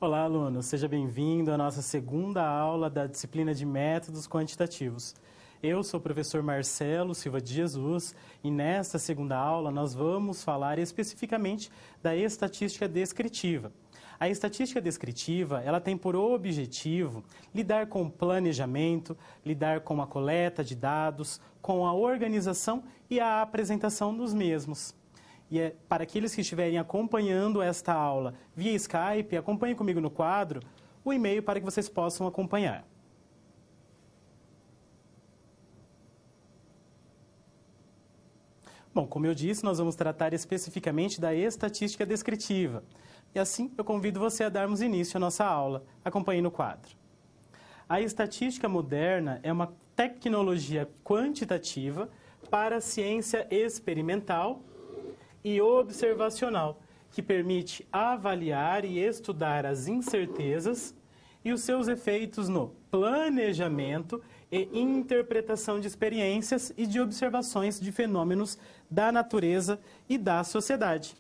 Olá, aluno. Seja bem-vindo à nossa segunda aula da disciplina de métodos quantitativos. Eu sou o professor Marcelo Silva de Jesus e nesta segunda aula nós vamos falar especificamente da estatística descritiva. A estatística descritiva, ela tem por objetivo lidar com o planejamento, lidar com a coleta de dados, com a organização e a apresentação dos mesmos. E para aqueles que estiverem acompanhando esta aula via Skype, acompanhem comigo no quadro o e-mail para que vocês possam acompanhar. Bom, como eu disse, nós vamos tratar especificamente da estatística descritiva. E assim, eu convido você a darmos início à nossa aula. Acompanhe no quadro. A estatística moderna é uma tecnologia quantitativa para a ciência experimental e observacional, que permite avaliar e estudar as incertezas e os seus efeitos no planejamento e interpretação de experiências e de observações de fenômenos da natureza e da sociedade.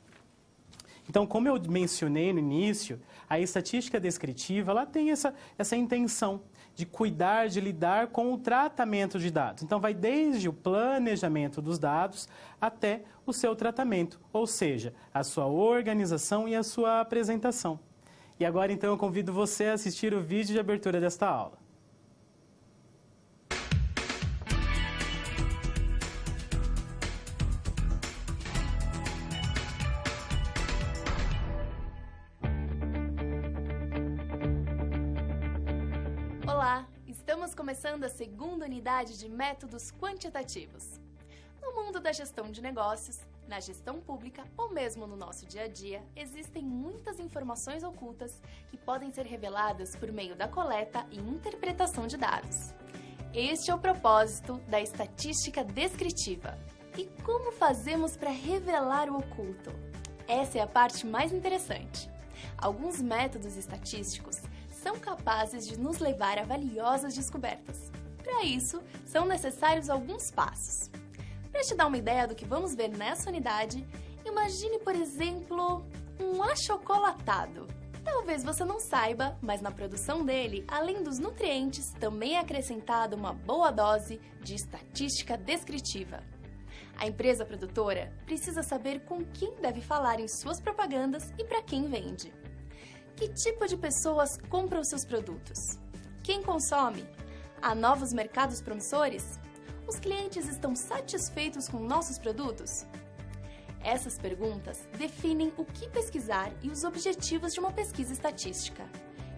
Então, como eu mencionei no início, a estatística descritiva ela tem essa intenção de cuidar, de lidar com o tratamento de dados. Então, vai desde o planejamento dos dados até o seu tratamento, ou seja, a sua organização e a sua apresentação. E agora, então, eu convido você a assistir o vídeo de abertura desta aula. Olá, estamos começando a segunda unidade de métodos quantitativos. No mundo da gestão de negócios, na gestão pública ou mesmo no nosso dia a dia, existem muitas informações ocultas que podem ser reveladas por meio da coleta e interpretação de dados. Este é o propósito da estatística descritiva. E como fazemos para revelar o oculto? Essa é a parte mais interessante. Alguns métodos estatísticos são capazes de nos levar a valiosas descobertas. Para isso, são necessários alguns passos. Para te dar uma ideia do que vamos ver nessa unidade, imagine, por exemplo, um achocolatado. Talvez você não saiba, mas na produção dele, além dos nutrientes, também é acrescentada uma boa dose de estatística descritiva. A empresa produtora precisa saber com quem deve falar em suas propagandas e para quem vende. Que tipo de pessoas compram seus produtos? Quem consome? Há novos mercados promissores? Os clientes estão satisfeitos com nossos produtos? Essas perguntas definem o que pesquisar e os objetivos de uma pesquisa estatística.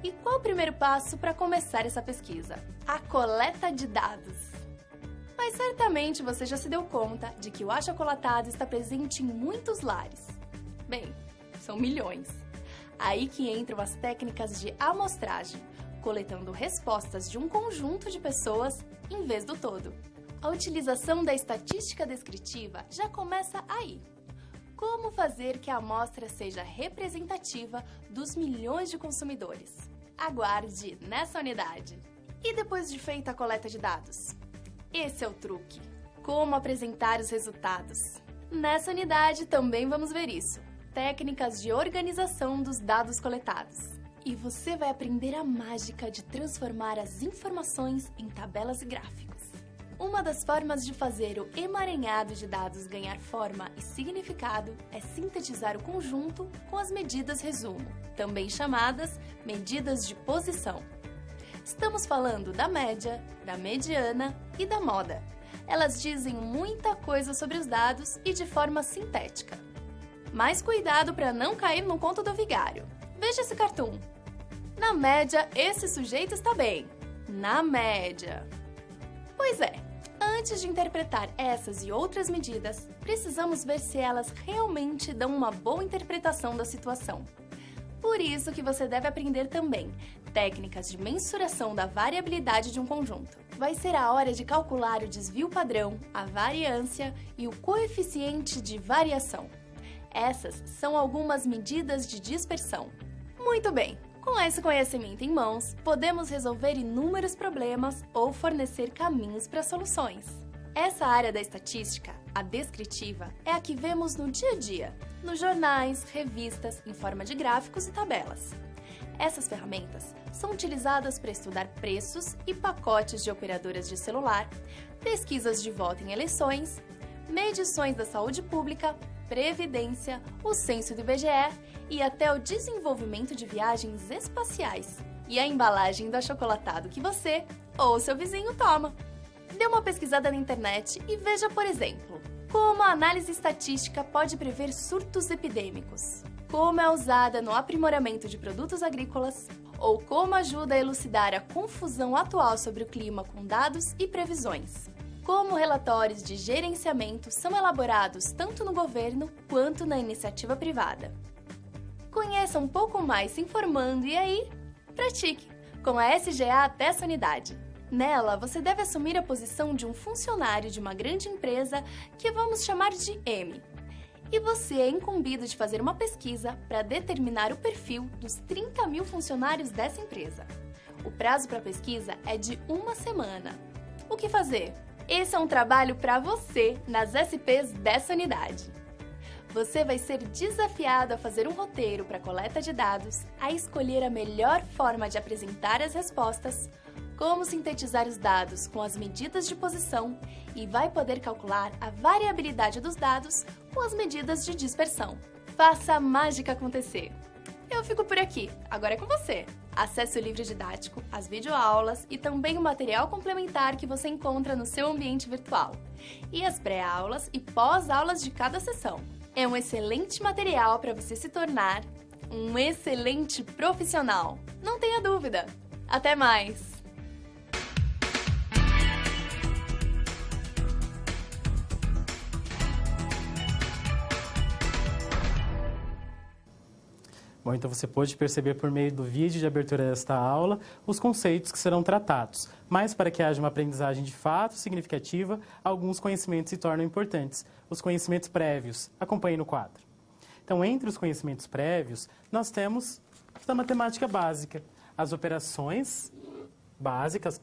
E qual o primeiro passo para começar essa pesquisa? A coleta de dados. Mas certamente você já se deu conta de que o achocolatado está presente em muitos lares. Bem, são milhões. Aí que entram as técnicas de amostragem, coletando respostas de um conjunto de pessoas em vez do todo. A utilização da estatística descritiva já começa aí. Como fazer que a amostra seja representativa dos milhões de consumidores? Aguarde nessa unidade. E depois de feita a coleta de dados? Esse é o truque. Como apresentar os resultados? Nessa unidade também vamos ver isso. Técnicas de organização dos dados coletados. E você vai aprender a mágica de transformar as informações em tabelas e gráficos. Uma das formas de fazer o emaranhado de dados ganhar forma e significado é sintetizar o conjunto com as medidas resumo, também chamadas medidas de posição. Estamos falando da média, da mediana e da moda. Elas dizem muita coisa sobre os dados e de forma sintética. Mas cuidado para não cair no conto do vigário. Veja esse cartoon. Na média, esse sujeito está bem. Na média. Pois é, antes de interpretar essas e outras medidas, precisamos ver se elas realmente dão uma boa interpretação da situação. Por isso que você deve aprender também técnicas de mensuração da variabilidade de um conjunto. Vai ser a hora de calcular o desvio padrão, a variância e o coeficiente de variação. Essas são algumas medidas de dispersão. Muito bem, com esse conhecimento em mãos, podemos resolver inúmeros problemas ou fornecer caminhos para soluções. Essa área da estatística, a descritiva, é a que vemos no dia a dia, nos jornais, revistas, em forma de gráficos e tabelas. Essas ferramentas são utilizadas para estudar preços e pacotes de operadoras de celular, pesquisas de voto em eleições, medições da saúde pública, previdência, o censo do IBGE e até o desenvolvimento de viagens espaciais e a embalagem do achocolatado que você ou seu vizinho toma. Dê uma pesquisada na internet e veja, por exemplo, como a análise estatística pode prever surtos epidêmicos, como é usada no aprimoramento de produtos agrícolas ou como ajuda a elucidar a confusão atual sobre o clima com dados e previsões. Como relatórios de gerenciamento são elaborados tanto no governo quanto na iniciativa privada. Conheça um pouco mais se informando e aí, pratique com a SGA Testa Unidade. Nela, você deve assumir a posição de um funcionário de uma grande empresa que vamos chamar de M. E você é incumbido de fazer uma pesquisa para determinar o perfil dos 30 mil funcionários dessa empresa. O prazo para a pesquisa é de 1 semana. O que fazer? Esse é um trabalho para você nas SPs dessa unidade. Você vai ser desafiado a fazer um roteiro para coleta de dados, a escolher a melhor forma de apresentar as respostas, como sintetizar os dados com as medidas de posição e vai poder calcular a variabilidade dos dados com as medidas de dispersão. Faça a mágica acontecer! Eu fico por aqui, agora é com você! Acesse o livro didático, as videoaulas e também o material complementar que você encontra no seu ambiente virtual. E as pré-aulas e pós-aulas de cada sessão. É um excelente material para você se tornar um excelente profissional. Não tenha dúvida! Até mais! Bom, então você pôde perceber por meio do vídeo de abertura desta aula os conceitos que serão tratados. Mas para que haja uma aprendizagem de fato significativa, alguns conhecimentos se tornam importantes. Os conhecimentos prévios. Acompanhe no quadro. Então, entre os conhecimentos prévios, nós temos da matemática básica, as operações básicas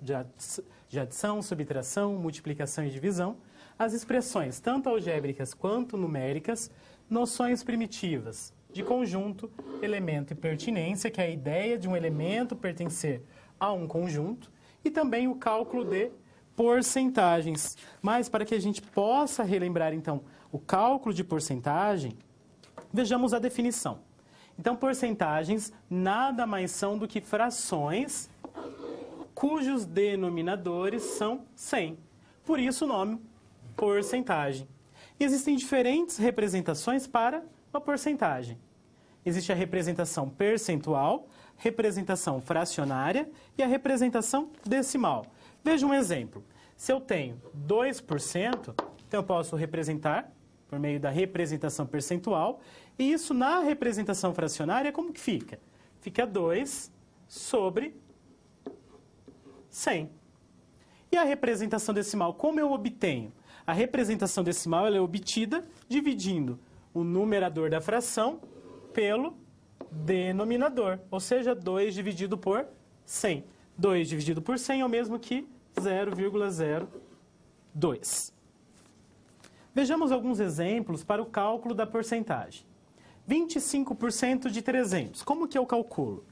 de adição, subtração, multiplicação e divisão, as expressões tanto algébricas quanto numéricas, noções primitivas, de conjunto, elemento e pertinência, que é a ideia de um elemento pertencer a um conjunto, e também o cálculo de porcentagens. Mas para que a gente possa relembrar, então, o cálculo de porcentagem, vejamos a definição. Então, porcentagens nada mais são do que frações cujos denominadores são 100. Por isso o nome porcentagem. E existem diferentes representações para uma porcentagem. Existe a representação percentual, representação fracionária e a representação decimal. Veja um exemplo. Se eu tenho 2%, então eu posso representar por meio da representação percentual, e isso na representação fracionária, como que fica? Fica 2 sobre 100. E a representação decimal, como eu obtenho? A representação decimal ela é obtida dividindo o numerador da fração pelo denominador, ou seja, 2 dividido por 100. 2 dividido por 100 é o mesmo que 0,02. Vejamos alguns exemplos para o cálculo da porcentagem. 25% de 300. Como que eu calculo?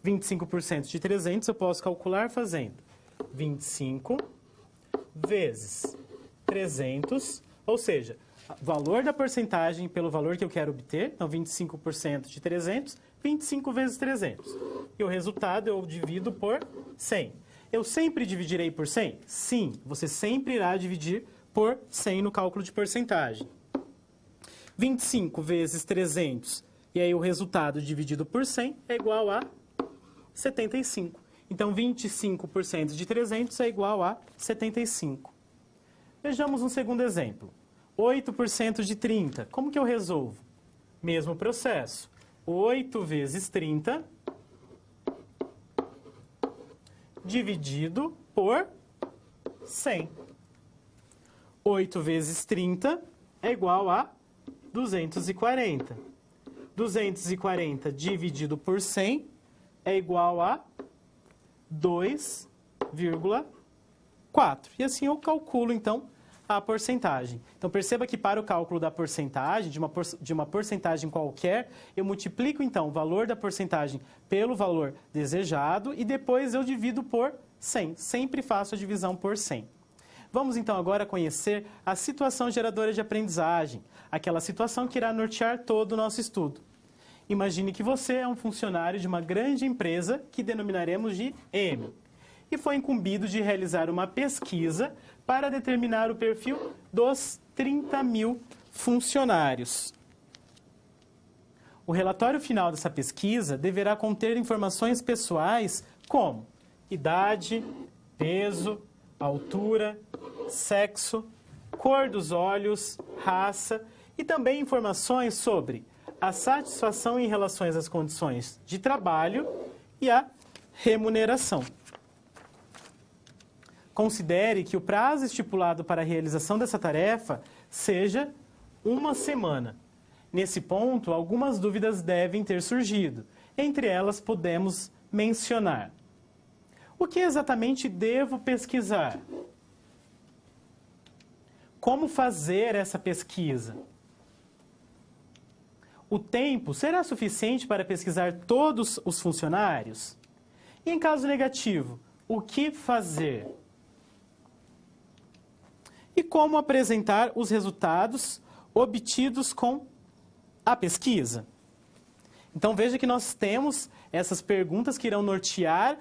25% de 300 eu posso calcular fazendo 25 vezes 300, ou seja, valor da porcentagem pelo valor que eu quero obter, então 25% de 300, 25 vezes 300. E o resultado eu divido por 100. Eu sempre dividirei por 100? Sim, você sempre irá dividir por 100 no cálculo de porcentagem. 25 vezes 300, e aí o resultado dividido por 100 é igual a 75. Então, 25% de 300 é igual a 75. Vejamos um segundo exemplo. 8% de 30. Como que eu resolvo? Mesmo processo. 8 vezes 30 dividido por 100. 8 vezes 30 é igual a 240. 240 dividido por 100 é igual a 2,4. E assim eu calculo, então, a porcentagem. Então, perceba que para o cálculo da porcentagem, de uma porcentagem qualquer, eu multiplico, então, o valor da porcentagem pelo valor desejado e depois eu divido por 100. Sempre faço a divisão por 100. Vamos, então, agora conhecer a situação geradora de aprendizagem, aquela situação que irá nortear todo o nosso estudo. Imagine que você é um funcionário de uma grande empresa que denominaremos de M e foi incumbido de realizar uma pesquisa para determinar o perfil dos 30 mil funcionários. O relatório final dessa pesquisa deverá conter informações pessoais como idade, peso, altura, sexo, cor dos olhos, raça e também informações sobre a satisfação em relação às condições de trabalho e a remuneração. Considere que o prazo estipulado para a realização dessa tarefa seja 1 semana. Nesse ponto, algumas dúvidas devem ter surgido. Entre elas, podemos mencionar: o que exatamente devo pesquisar? Como fazer essa pesquisa? O tempo será suficiente para pesquisar todos os funcionários? E em caso negativo, o que fazer? E como apresentar os resultados obtidos com a pesquisa? Então, veja que nós temos essas perguntas que irão nortear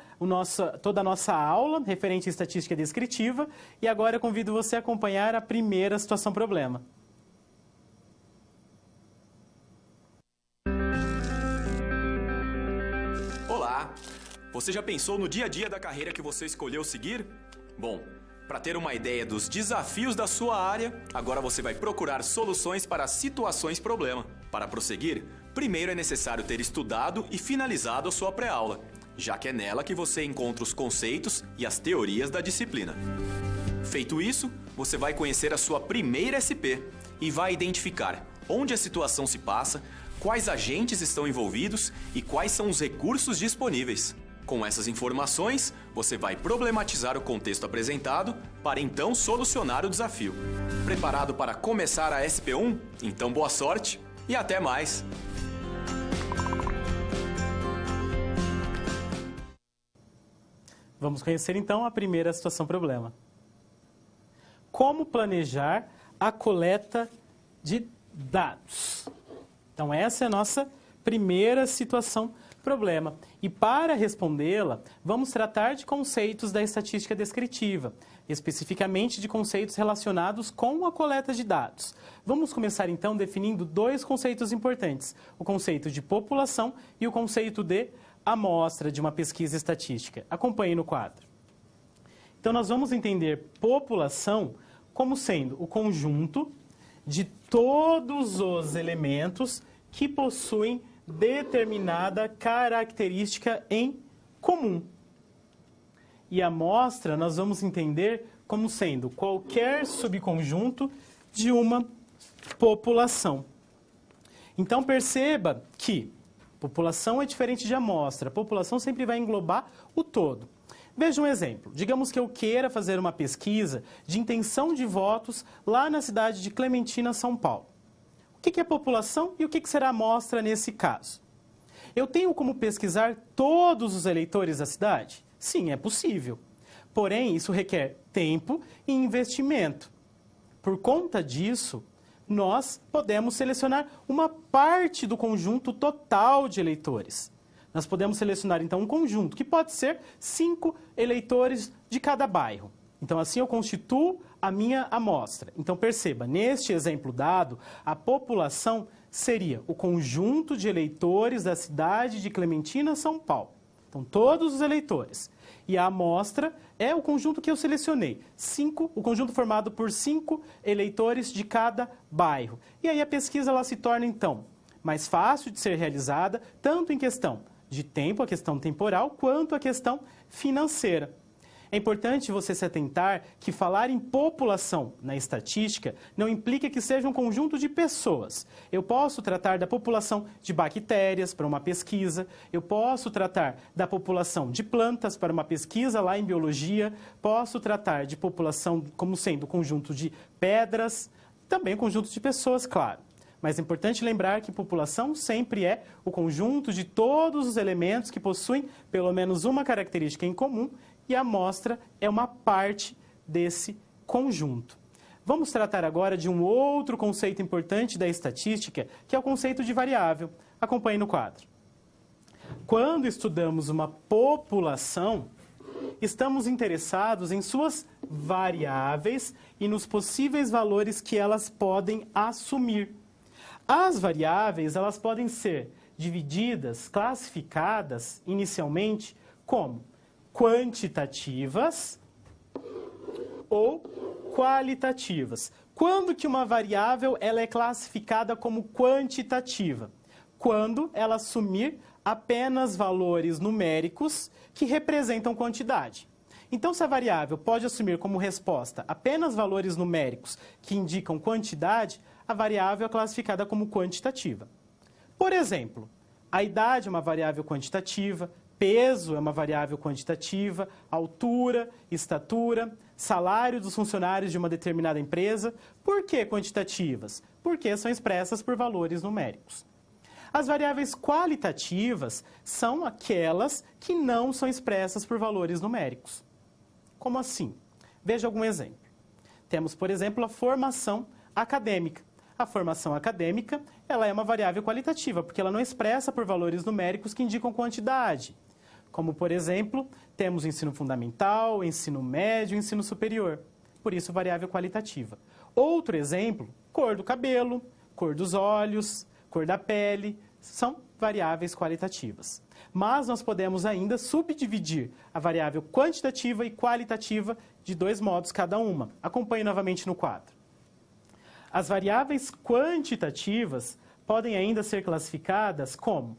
toda a nossa aula referente à estatística descritiva. E agora eu convido você a acompanhar a primeira situação-problema. Olá! Você já pensou no dia a dia da carreira que você escolheu seguir? Bom, para ter uma ideia dos desafios da sua área, agora você vai procurar soluções para situações-problema. Para prosseguir, primeiro é necessário ter estudado e finalizado a sua pré-aula, já que é nela que você encontra os conceitos e as teorias da disciplina. Feito isso, você vai conhecer a sua primeira SP e vai identificar onde a situação se passa, quais agentes estão envolvidos e quais são os recursos disponíveis. Com essas informações, você vai problematizar o contexto apresentado para então solucionar o desafio. Preparado para começar a SP1? Então boa sorte e até mais! Vamos conhecer então a primeira situação-problema. Como planejar a coleta de dados? Então essa é a nossa primeira situação-problema. E para respondê-la, vamos tratar de conceitos da estatística descritiva, especificamente de conceitos relacionados com a coleta de dados. Vamos começar então definindo dois conceitos importantes, o conceito de população e o conceito de amostra de uma pesquisa estatística. Acompanhe no quadro. Então nós vamos entender população como sendo o conjunto de todos os elementos que possuem determinada característica em comum. E a amostra nós vamos entender como sendo qualquer subconjunto de uma população. Então perceba que população é diferente de amostra. População sempre vai englobar o todo. Veja um exemplo. Digamos que eu queira fazer uma pesquisa de intenção de votos lá na cidade de Clementina, São Paulo. O que é população e o que será amostra nesse caso? Eu tenho como pesquisar todos os eleitores da cidade? Sim, é possível. Porém, isso requer tempo e investimento. Por conta disso, nós podemos selecionar uma parte do conjunto total de eleitores. Nós podemos selecionar, então, um conjunto, que pode ser 5 eleitores de cada bairro. Então, assim eu constituo a minha amostra. Então, perceba, neste exemplo dado, a população seria o conjunto de eleitores da cidade de Clementina, São Paulo. Então, todos os eleitores. E a amostra é o conjunto que eu selecionei. O conjunto formado por 5 eleitores de cada bairro. E aí a pesquisa ela se torna, então, mais fácil de ser realizada, tanto em questão de tempo, a questão temporal, quanto a questão financeira. É importante você se atentar que falar em população na estatística não implica que seja um conjunto de pessoas. Eu posso tratar da população de bactérias para uma pesquisa, eu posso tratar da população de plantas para uma pesquisa lá em biologia, posso tratar de população como sendo conjunto de pedras, também conjunto de pessoas, claro. Mas é importante lembrar que população sempre é o conjunto de todos os elementos que possuem pelo menos uma característica em comum e a amostra é uma parte desse conjunto. Vamos tratar agora de um outro conceito importante da estatística, que é o conceito de variável. Acompanhe no quadro. Quando estudamos uma população, estamos interessados em suas variáveis e nos possíveis valores que elas podem assumir. As variáveis, elas podem ser divididas, classificadas inicialmente como quantitativas ou qualitativas. Quando que uma variável ela é classificada como quantitativa? Quando ela assumir apenas valores numéricos que representam quantidade. Então, se a variável pode assumir como resposta apenas valores numéricos que indicam quantidade, a variável é classificada como quantitativa. Por exemplo, a idade é uma variável quantitativa, peso é uma variável quantitativa, altura, estatura, salário dos funcionários de uma determinada empresa. Por que quantitativas? Porque são expressas por valores numéricos. As variáveis qualitativas são aquelas que não são expressas por valores numéricos. Como assim? Veja algum exemplo. Temos, por exemplo, a formação acadêmica. A formação acadêmica ela é uma variável qualitativa, porque ela não é expressa por valores numéricos que indicam quantidade. Como, por exemplo, temos o ensino fundamental, o ensino médio e o ensino superior. Por isso, variável qualitativa. Outro exemplo, cor do cabelo, cor dos olhos, cor da pele, são variáveis qualitativas. Mas nós podemos ainda subdividir a variável quantitativa e qualitativa de dois modos cada uma. Acompanhe novamente no quadro. As variáveis quantitativas podem ainda ser classificadas como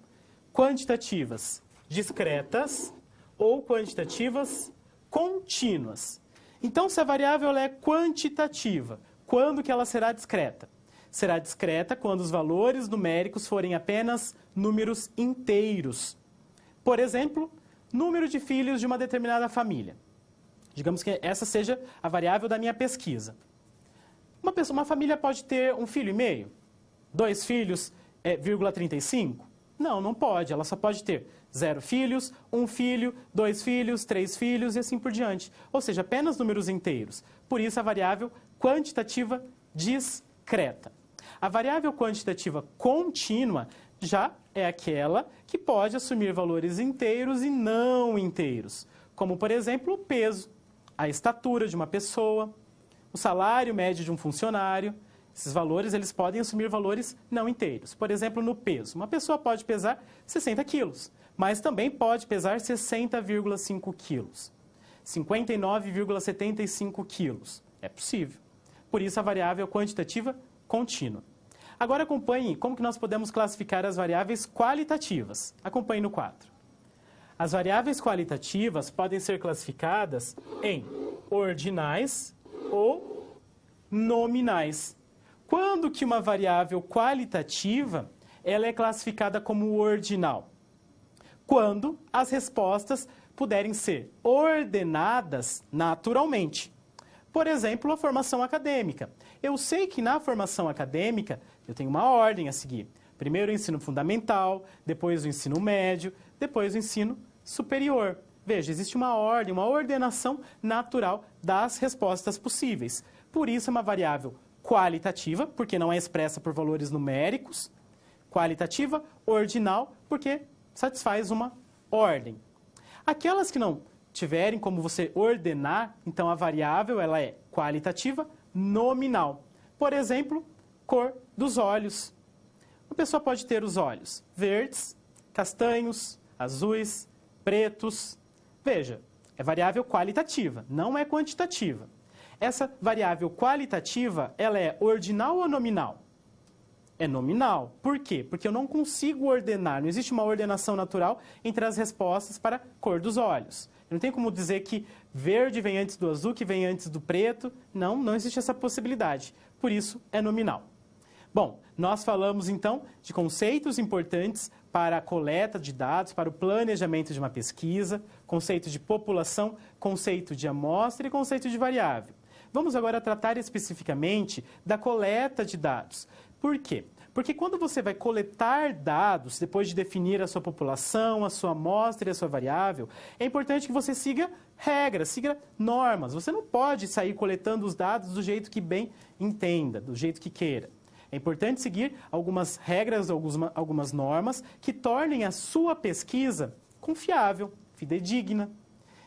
quantitativas discretas ou quantitativas contínuas. Então, se a variável ela é quantitativa, quando que ela será discreta? Será discreta quando os valores numéricos forem apenas números inteiros. Por exemplo, número de filhos de uma determinada família. Digamos que essa seja a variável da minha pesquisa. Uma família pode ter 1,5 filho? 2 filhos, 0,35? Não, não pode. Ela só pode ter 0 filhos, 1 filho, 2 filhos, 3 filhos e assim por diante. Ou seja, apenas números inteiros. Por isso, a variável quantitativa discreta. A variável quantitativa contínua já é aquela que pode assumir valores inteiros e não inteiros. Como, por exemplo, o peso, a estatura de uma pessoa, o salário médio de um funcionário. Esses valores eles podem assumir valores não inteiros. Por exemplo, no peso. Uma pessoa pode pesar 60 quilos, mas também pode pesar 60,5 quilos. 59,75 quilos. É possível. Por isso, a variável quantitativa contínua. Agora, acompanhe como que nós podemos classificar as variáveis qualitativas. Acompanhe no quadro. As variáveis qualitativas podem ser classificadas em ordinais ou nominais. Quando que uma variável qualitativa ela é classificada como ordinal? Quando as respostas puderem ser ordenadas naturalmente. Por exemplo, a formação acadêmica. Eu sei que na formação acadêmica eu tenho uma ordem a seguir. Primeiro o ensino fundamental, depois o ensino médio, depois o ensino superior. Veja, existe uma ordem, uma ordenação natural das respostas possíveis. Por isso é uma variável qualitativa, porque não é expressa por valores numéricos. Qualitativa, ordinal, porque satisfaz uma ordem. Aquelas que não tiverem como você ordenar, então a variável ela é qualitativa nominal. Por exemplo, cor dos olhos. Uma pessoa pode ter os olhos verdes, castanhos, azuis, pretos. Veja, é variável qualitativa, não é quantitativa. Essa variável qualitativa, ela é ordinal ou nominal? É nominal. Por quê? Porque eu não consigo ordenar, não existe uma ordenação natural entre as respostas para a cor dos olhos. Eu não tenho como dizer que verde vem antes do azul, que vem antes do preto. Não existe essa possibilidade. Por isso, é nominal. Bom, nós falamos então de conceitos importantes para a coleta de dados, para o planejamento de uma pesquisa, conceito de população, conceito de amostra e conceito de variável. Vamos agora tratar especificamente da coleta de dados. Por quê? Porque quando você vai coletar dados, depois de definir a sua população, a sua amostra e a sua variável, é importante que você siga regras, siga normas. Você não pode sair coletando os dados do jeito que bem entenda, do jeito que queira. É importante seguir algumas regras, algumas normas que tornem a sua pesquisa confiável, fidedigna.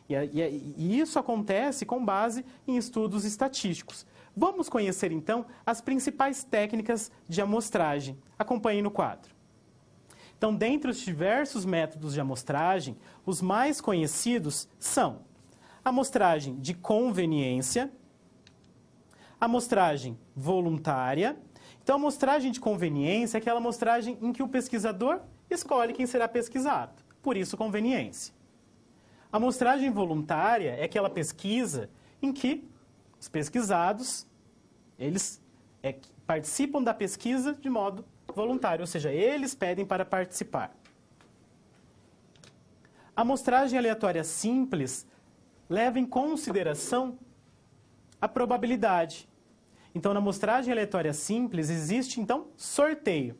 E isso acontece com base em estudos estatísticos. Vamos conhecer, então, as principais técnicas de amostragem. Acompanhe no quadro. Então, dentre os diversos métodos de amostragem, os mais conhecidos são a amostragem de conveniência, a amostragem voluntária. Então, a amostragem de conveniência é aquela amostragem em que o pesquisador escolhe quem será pesquisado. Por isso, conveniência. A amostragem voluntária é aquela pesquisa em que os pesquisados, eles participam da pesquisa de modo voluntário, ou seja, eles pedem para participar. A amostragem aleatória simples leva em consideração a probabilidade. Então, na amostragem aleatória simples, existe, então, sorteio.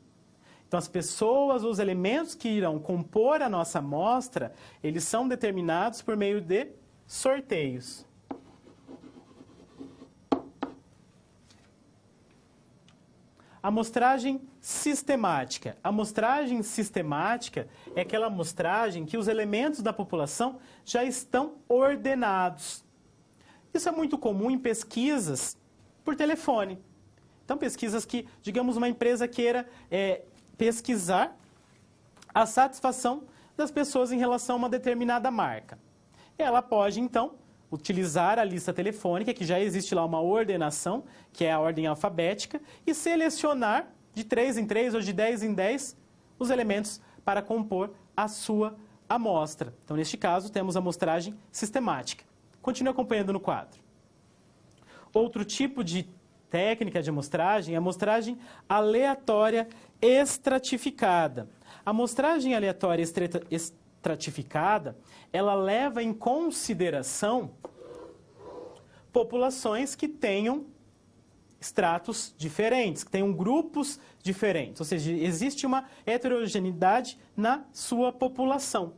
Então, as pessoas, os elementos que irão compor a nossa amostra, eles são determinados por meio de sorteios. Amostragem sistemática. A amostragem sistemática é aquela amostragem que os elementos da população já estão ordenados. Isso é muito comum em pesquisas por telefone. Então, pesquisas que, digamos, uma empresa queira pesquisar a satisfação das pessoas em relação a uma determinada marca. Ela pode, então, utilizar a lista telefônica, que já existe lá uma ordenação, que é a ordem alfabética, e selecionar de 3 em 3 ou de 10 em 10 os elementos para compor a sua amostra. Então, neste caso, temos a amostragem sistemática. Continue acompanhando no quadro. Outro tipo de técnica de amostragem é a amostragem aleatória estratificada. A amostragem aleatória estratificada, ela leva em consideração populações que tenham estratos diferentes, que tenham grupos diferentes, ou seja, existe uma heterogeneidade na sua população.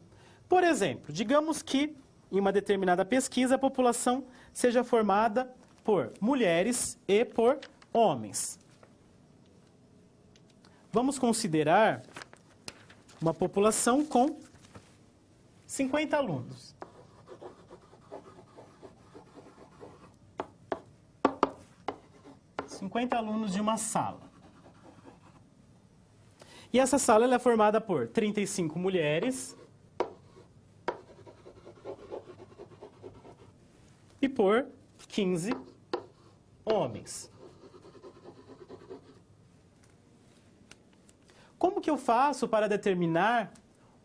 Por exemplo, digamos que em uma determinada pesquisa a população seja formada por mulheres e por homens. Vamos considerar uma população com 50 alunos. Alunos de uma sala. E essa sala ela é formada por 35 mulheres e por 15 homens. Como que eu faço para determinar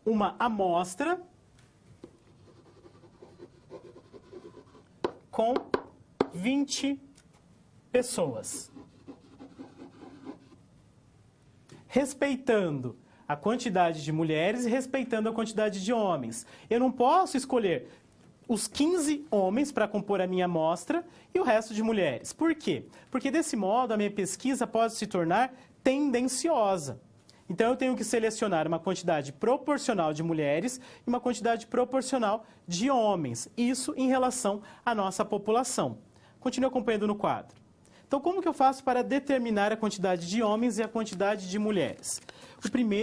uma amostra com 20 pessoas? Respeitando a quantidade de mulheres e respeitando a quantidade de homens. Eu não posso escolher os 15 homens para compor a minha amostra e o resto de mulheres. Por quê? Porque desse modo a minha pesquisa pode se tornar tendenciosa. Então eu tenho que selecionar uma quantidade proporcional de mulheres e uma quantidade proporcional de homens. Isso em relação à nossa população. Continue acompanhando no quadro. Então, como que eu faço para determinar a quantidade de homens e a quantidade de mulheres?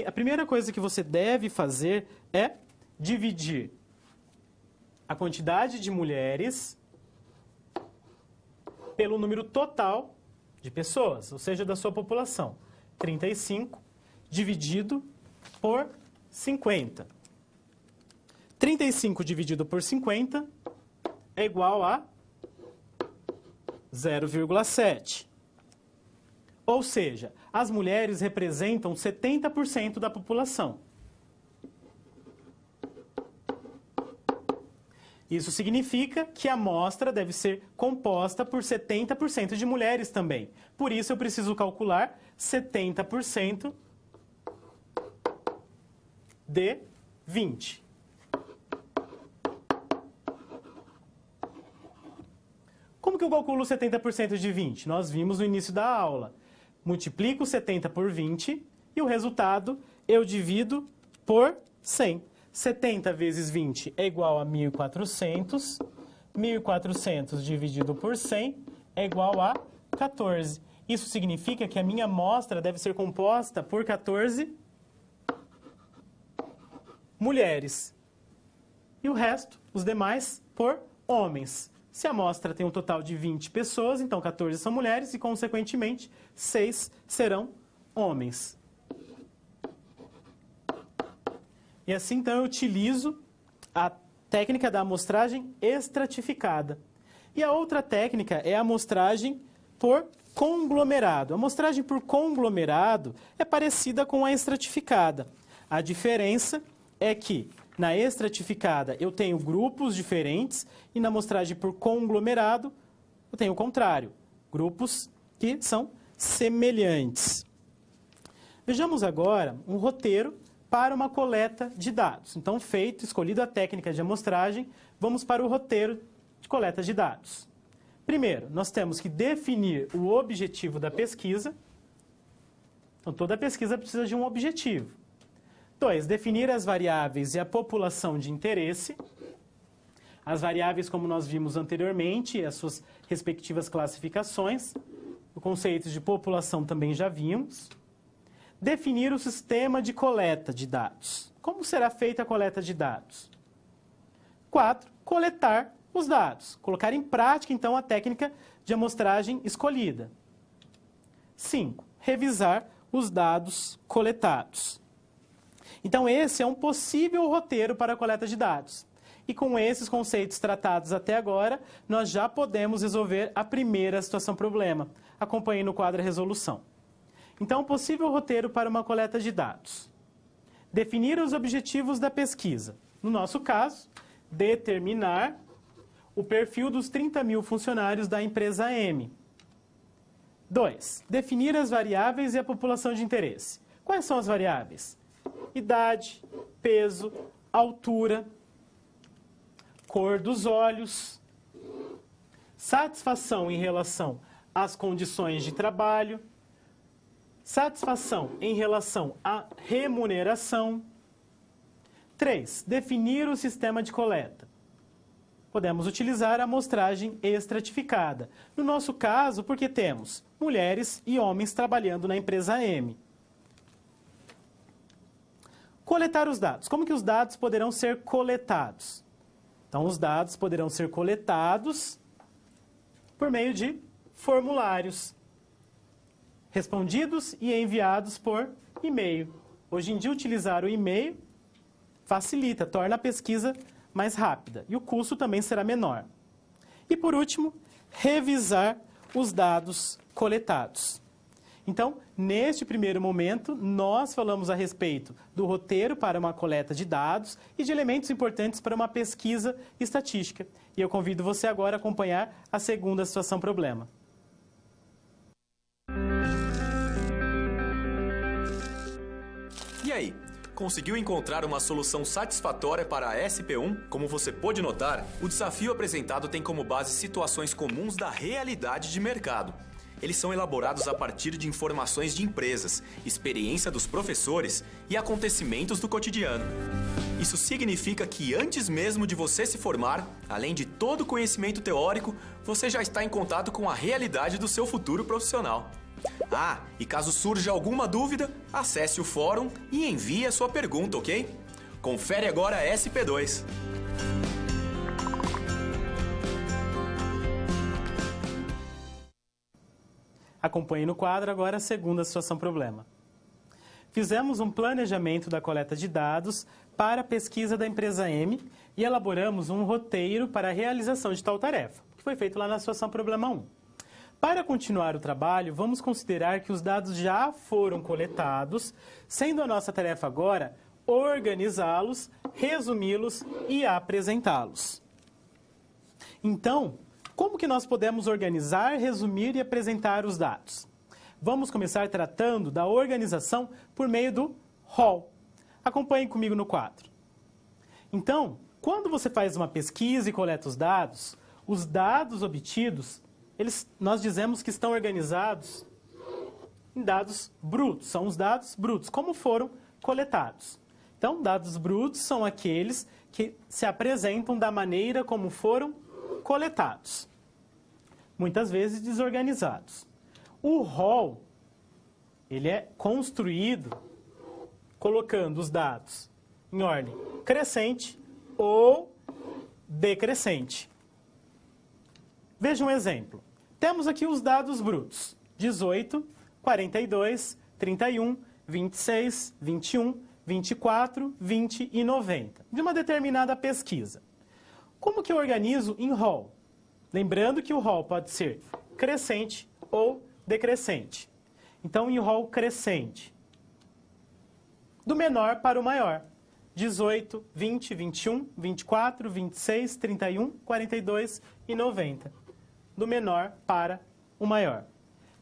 A primeira coisa que você deve fazer é dividir a quantidade de mulheres pelo número total de pessoas, ou seja, da sua população. 35 dividido por 50. 35 dividido por 50 é igual a 0,7. Ou seja, as mulheres representam 70% da população. Isso significa que a amostra deve ser composta por 70% de mulheres também. Por isso, eu preciso calcular 70% de 20. Como que eu calculo 70% de 20? Nós vimos no início da aula. Multiplico 70 por 20 e o resultado eu divido por 100. 70 vezes 20 é igual a 1.400. 1.400 dividido por 100 é igual a 14. Isso significa que a minha amostra deve ser composta por 14 mulheres. E o resto, os demais, por homens. Se a amostra tem um total de 20 pessoas, então 14 são mulheres e, consequentemente, 6 serão homens. E assim, então, eu utilizo a técnica da amostragem estratificada. E a outra técnica é a amostragem por conglomerado. A amostragem por conglomerado é parecida com a estratificada. A diferença é que na estratificada eu tenho grupos diferentes e na amostragem por conglomerado eu tenho o contrário, grupos que são semelhantes. Vejamos agora um roteiro para uma coleta de dados. Então, escolhido a técnica de amostragem, vamos para o roteiro de coleta de dados. Primeiro, nós temos que definir o objetivo da pesquisa. Então, toda pesquisa precisa de um objetivo. 2, definir as variáveis e a população de interesse. As variáveis, como nós vimos anteriormente, as suas respectivas classificações. O conceito de população também já vimos. Definir o sistema de coleta de dados. Como será feita a coleta de dados? 4, coletar os dados. Colocar em prática, então, a técnica de amostragem escolhida. 5, revisar os dados coletados. Então, esse é um possível roteiro para a coleta de dados. E com esses conceitos tratados até agora, nós já podemos resolver a primeira situação-problema. Acompanhe no quadro a resolução. Então, possível roteiro para uma coleta de dados. Definir os objetivos da pesquisa. No nosso caso, determinar o perfil dos 30 mil funcionários da empresa M. 2, definir as variáveis e a população de interesse. Quais são as variáveis? Idade, peso, altura, cor dos olhos, satisfação em relação às condições de trabalho, satisfação em relação à remuneração. 3, definir o sistema de coleta. Podemos utilizar a amostragem estratificada. No nosso caso, porque temos mulheres e homens trabalhando na empresa M. Coletar os dados. Como que os dados poderão ser coletados? Então, os dados poderão ser coletados por meio de formulários, respondidos e enviados por e-mail. Hoje em dia, utilizar o e-mail facilita, torna a pesquisa mais rápida e o custo também será menor. E, por último, revisar os dados coletados. Então, neste primeiro momento, nós falamos a respeito do roteiro para uma coleta de dados e de elementos importantes para uma pesquisa estatística. E eu convido você agora a acompanhar a segunda situação-problema. E aí? Conseguiu encontrar uma solução satisfatória para a SP1? Como você pôde notar, o desafio apresentado tem como base situações comuns da realidade de mercado. Eles são elaborados a partir de informações de empresas, experiência dos professores e acontecimentos do cotidiano. Isso significa que antes mesmo de você se formar, além de todo o conhecimento teórico, você já está em contato com a realidade do seu futuro profissional. Ah, e caso surja alguma dúvida, acesse o fórum e envie a sua pergunta, ok? Confere agora a SP2. Acompanhe no quadro agora a segunda situação-problema. Fizemos um planejamento da coleta de dados para a pesquisa da empresa M e elaboramos um roteiro para a realização de tal tarefa, que foi feito lá na situação-problema 1. Para continuar o trabalho, vamos considerar que os dados já foram coletados, sendo a nossa tarefa agora organizá-los, resumi-los e apresentá-los. Então, como que nós podemos organizar, resumir e apresentar os dados? Vamos começar tratando da organização por meio do rol. Acompanhe comigo no quadro. Então, quando você faz uma pesquisa e coleta os dados obtidos, nós dizemos que estão organizados em dados brutos. São os dados brutos, como foram coletados. Então, dados brutos são aqueles que se apresentam da maneira como foram coletados. Muitas vezes desorganizados. O rol, ele é construído colocando os dados em ordem crescente ou decrescente. Veja um exemplo. Temos aqui os dados brutos: 18, 42, 31, 26, 21, 24, 20 e 90, de uma determinada pesquisa. Como que eu organizo em rol? Lembrando que o rol pode ser crescente ou decrescente. Então, em rol crescente, do menor para o maior: 18, 20, 21, 24, 26, 31, 42 e 90. Do menor para o maior.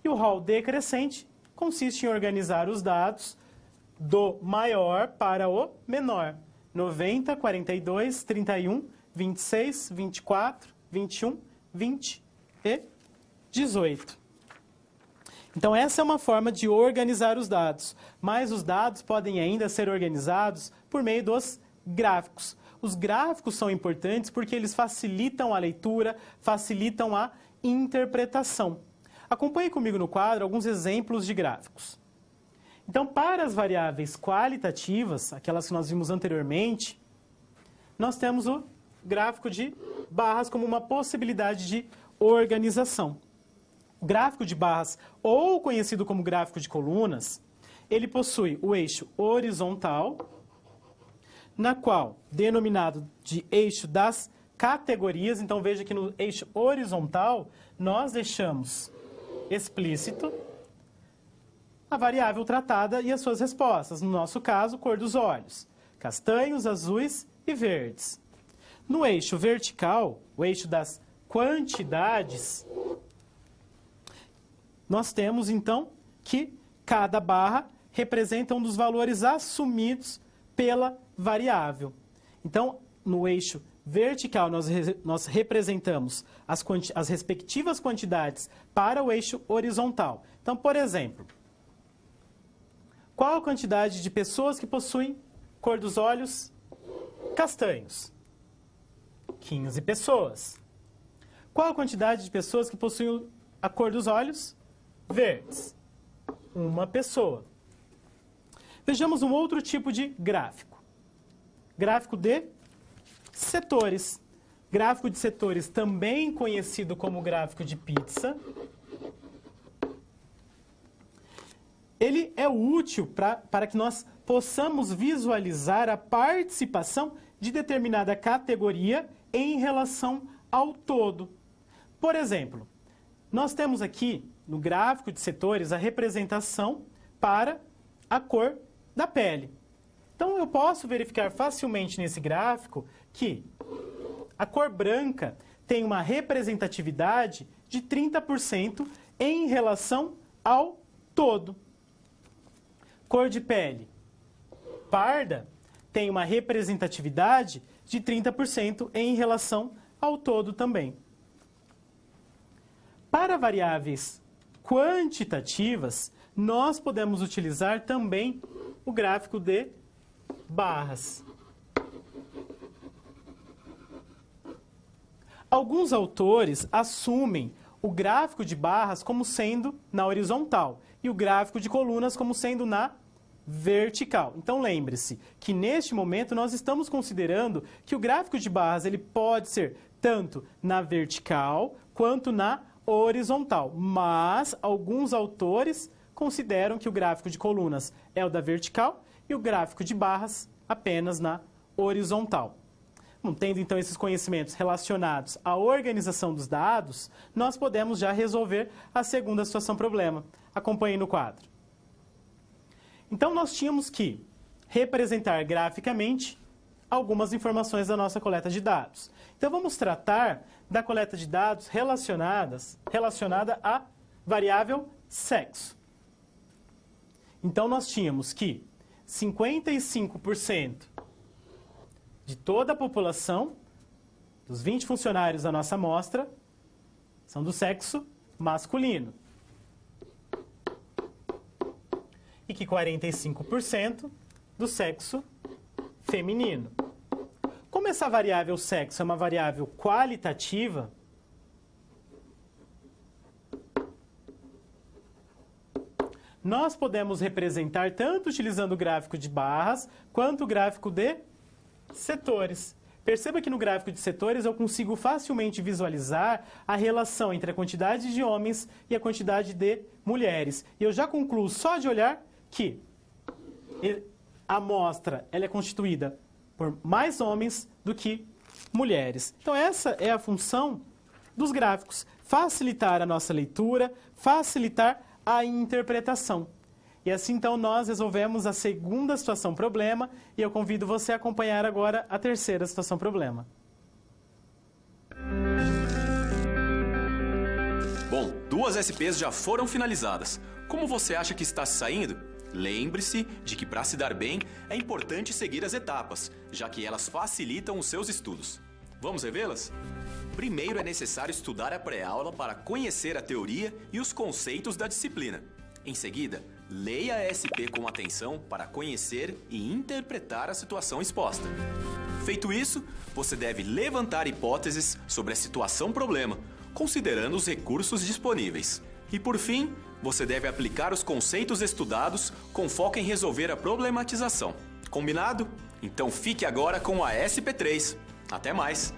E o rol decrescente consiste em organizar os dados do maior para o menor: 90, 42, 31, 26, 24, 21, 20 e 18. Então, essa é uma forma de organizar os dados, mas os dados podem ainda ser organizados por meio dos gráficos. Os gráficos são importantes porque eles facilitam a leitura, facilitam a interpretação. Acompanhe comigo no quadro alguns exemplos de gráficos. Então, para as variáveis qualitativas, aquelas que nós vimos anteriormente, nós temos o gráfico de barras como uma possibilidade de organização. O gráfico de barras, ou conhecido como gráfico de colunas, ele possui o eixo horizontal, na qual, denominado de eixo das categorias, então veja que no eixo horizontal, nós deixamos explícito a variável tratada e as suas respostas. No nosso caso, cor dos olhos: castanhos, azuis e verdes. No eixo vertical, o eixo das quantidades, nós temos, então, que cada barra representa um dos valores assumidos pela variável. Então, no eixo vertical, nós representamos as respectivas quantidades para o eixo horizontal. Então, por exemplo, qual a quantidade de pessoas que possuem cor dos olhos castanhos? 15 pessoas. Qual a quantidade de pessoas que possuem a cor dos olhos verdes? 1 pessoa. Vejamos um outro tipo de gráfico. Gráfico de setores. Gráfico de setores, também conhecido como gráfico de pizza. Ele é útil para que nós possamos visualizar a participação de determinada categoria em relação ao todo. Por exemplo, nós temos aqui no gráfico de setores a representação para a cor da pele. Então, eu posso verificar facilmente nesse gráfico que a cor branca tem uma representatividade de 30% em relação ao todo. Cor de pele parda tem uma representatividade de 30% em relação ao todo também. Para variáveis quantitativas, nós podemos utilizar também o gráfico de barras. Alguns autores assumem o gráfico de barras como sendo na horizontal e o gráfico de colunas como sendo na vertical. Então, lembre-se que neste momento nós estamos considerando que o gráfico de barras ele pode ser tanto na vertical quanto na horizontal, mas alguns autores consideram que o gráfico de colunas é o da vertical e o gráfico de barras apenas na horizontal. Tendo então esses conhecimentos relacionados à organização dos dados, nós podemos já resolver a segunda situação problema. Acompanhe no quadro. Então nós tínhamos que representar graficamente algumas informações da nossa coleta de dados. Então vamos tratar da coleta de dados relacionada à variável sexo. Então nós tínhamos que 55% de toda a população, dos 20 funcionários da nossa amostra, são do sexo masculino. E que 45% do sexo feminino. Como essa variável sexo é uma variável qualitativa, nós podemos representar tanto utilizando o gráfico de barras, quanto o gráfico de setores. Perceba que no gráfico de setores eu consigo facilmente visualizar a relação entre a quantidade de homens e a quantidade de mulheres. E eu já concluo só de olhar que a amostra ela é constituída por mais homens do que mulheres. Então essa é a função dos gráficos, facilitar a nossa leitura, facilitar a interpretação. E assim, então, nós resolvemos a segunda situação problema e eu convido você a acompanhar agora a terceira situação problema. Bom, 2 SPs já foram finalizadas. Como você acha que está se saindo? Lembre-se de que para se dar bem, é importante seguir as etapas, já que elas facilitam os seus estudos. Vamos revê-las? Primeiro é necessário estudar a pré-aula para conhecer a teoria e os conceitos da disciplina. Em seguida, leia a SP com atenção para conhecer e interpretar a situação exposta. Feito isso, você deve levantar hipóteses sobre a situação problema, considerando os recursos disponíveis. E por fim, você deve aplicar os conceitos estudados com foco em resolver a problematização. Combinado? Então fique agora com a SP3. Até mais!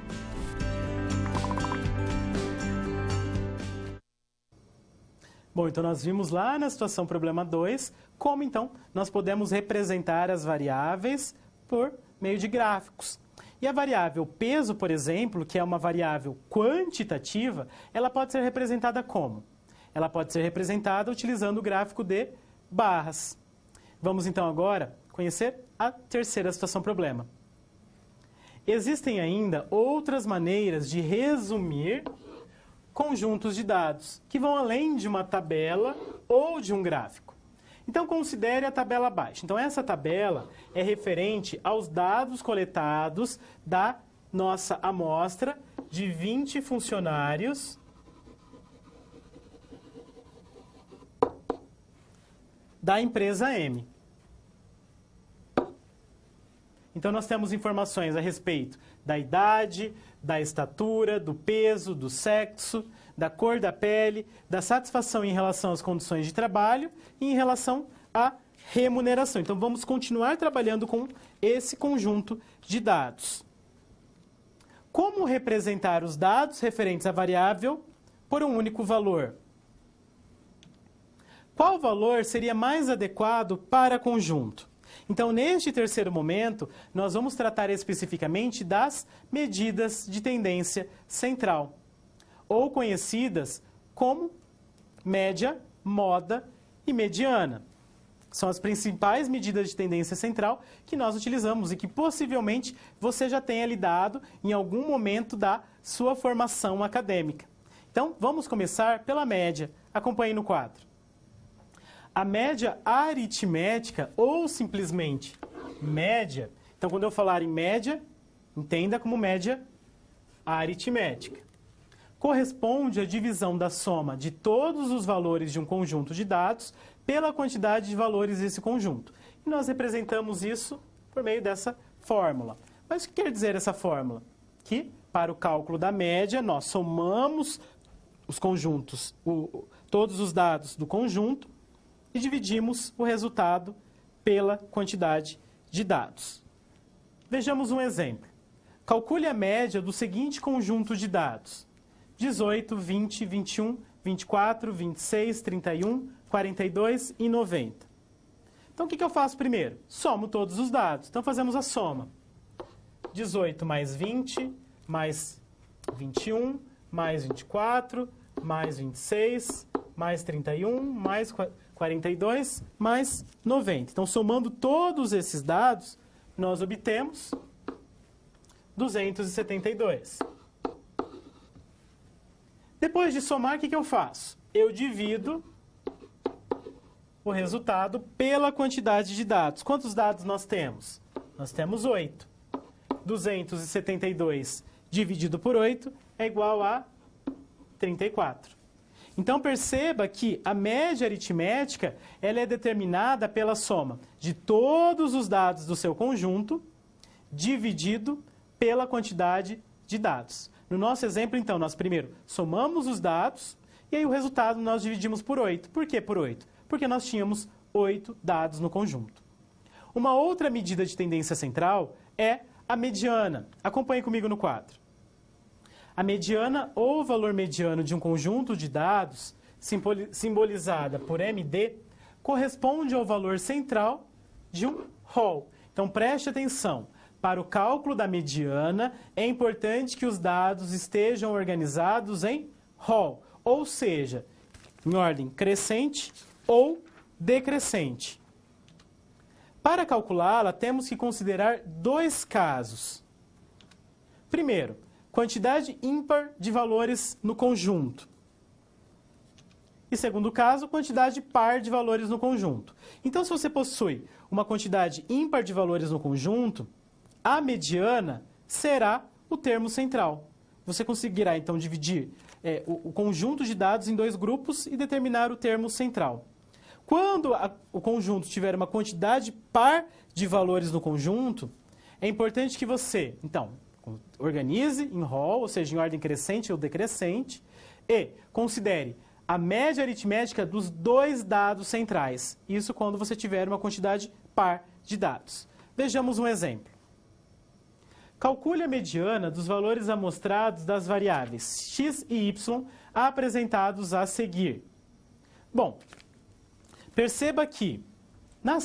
Bom, então nós vimos lá na situação problema 2, como então nós podemos representar as variáveis por meio de gráficos. E a variável peso, por exemplo, que é uma variável quantitativa, ela pode ser representada como? Ela pode ser representada utilizando o gráfico de barras. Vamos então agora conhecer a terceira situação problema. Existem ainda outras maneiras de resumir conjuntos de dados, que vão além de uma tabela ou de um gráfico. Então, considere a tabela abaixo. Então, essa tabela é referente aos dados coletados da nossa amostra de 20 funcionários da empresa M. Então, nós temos informações a respeito da idade, da estatura, do peso, do sexo, da cor da pele, da satisfação em relação às condições de trabalho e em relação à remuneração. Então, vamos continuar trabalhando com esse conjunto de dados. Como representar os dados referentes à variável por um único valor? Qual valor seria mais adequado para conjunto? Então, neste terceiro momento, nós vamos tratar especificamente das medidas de tendência central, ou conhecidas como média, moda e mediana. São as principais medidas de tendência central que nós utilizamos e que possivelmente você já tenha lidado em algum momento da sua formação acadêmica. Então, vamos começar pela média. Acompanhe no quadro. A média aritmética ou simplesmente média, então quando eu falar em média, entenda como média aritmética. Corresponde à divisão da soma de todos os valores de um conjunto de dados pela quantidade de valores desse conjunto. E nós representamos isso por meio dessa fórmula. Mas o que quer dizer essa fórmula? Que para o cálculo da média nós somamos os conjuntos, todos os dados do conjunto, e dividimos o resultado pela quantidade de dados. Vejamos um exemplo. Calcule a média do seguinte conjunto de dados: 18, 20, 21, 24, 26, 31, 42 e 90. Então, o que eu faço primeiro? Somo todos os dados. Então, fazemos a soma. 18 mais 20, mais 21, mais 24, mais 26, mais 31, mais 42, mais 90. Então, somando todos esses dados, nós obtemos 272. Depois de somar, o que eu faço? Eu divido o resultado pela quantidade de dados. Quantos dados nós temos? Nós temos 8. 272 dividido por 8 é igual a 34. Então, perceba que a média aritmética ela é determinada pela soma de todos os dados do seu conjunto dividido pela quantidade de dados. No nosso exemplo, então, nós primeiro somamos os dados e aí o resultado nós dividimos por 8. Por que por 8? Porque nós tínhamos 8 dados no conjunto. Uma outra medida de tendência central é a mediana. Acompanhe comigo no quadro. A mediana ou valor mediano de um conjunto de dados, simbolizada por MD, corresponde ao valor central de um rol. Então, preste atenção. Para o cálculo da mediana, é importante que os dados estejam organizados em rol, ou seja, em ordem crescente ou decrescente. Para calculá-la, temos que considerar dois casos. Primeiro, quantidade ímpar de valores no conjunto. E segundo caso, quantidade par de valores no conjunto. Então, se você possui uma quantidade ímpar de valores no conjunto, a mediana será o termo central. Você conseguirá, então, dividir o conjunto de dados em dois grupos e determinar o termo central. Quando o conjunto tiver uma quantidade par de valores no conjunto, é importante que você, então, organize em rol, ou seja, em ordem crescente ou decrescente, e considere a média aritmética dos dois dados centrais. Isso quando você tiver uma quantidade par de dados. Vejamos um exemplo. Calcule a mediana dos valores amostrados das variáveis x e y apresentados a seguir. Bom, perceba que na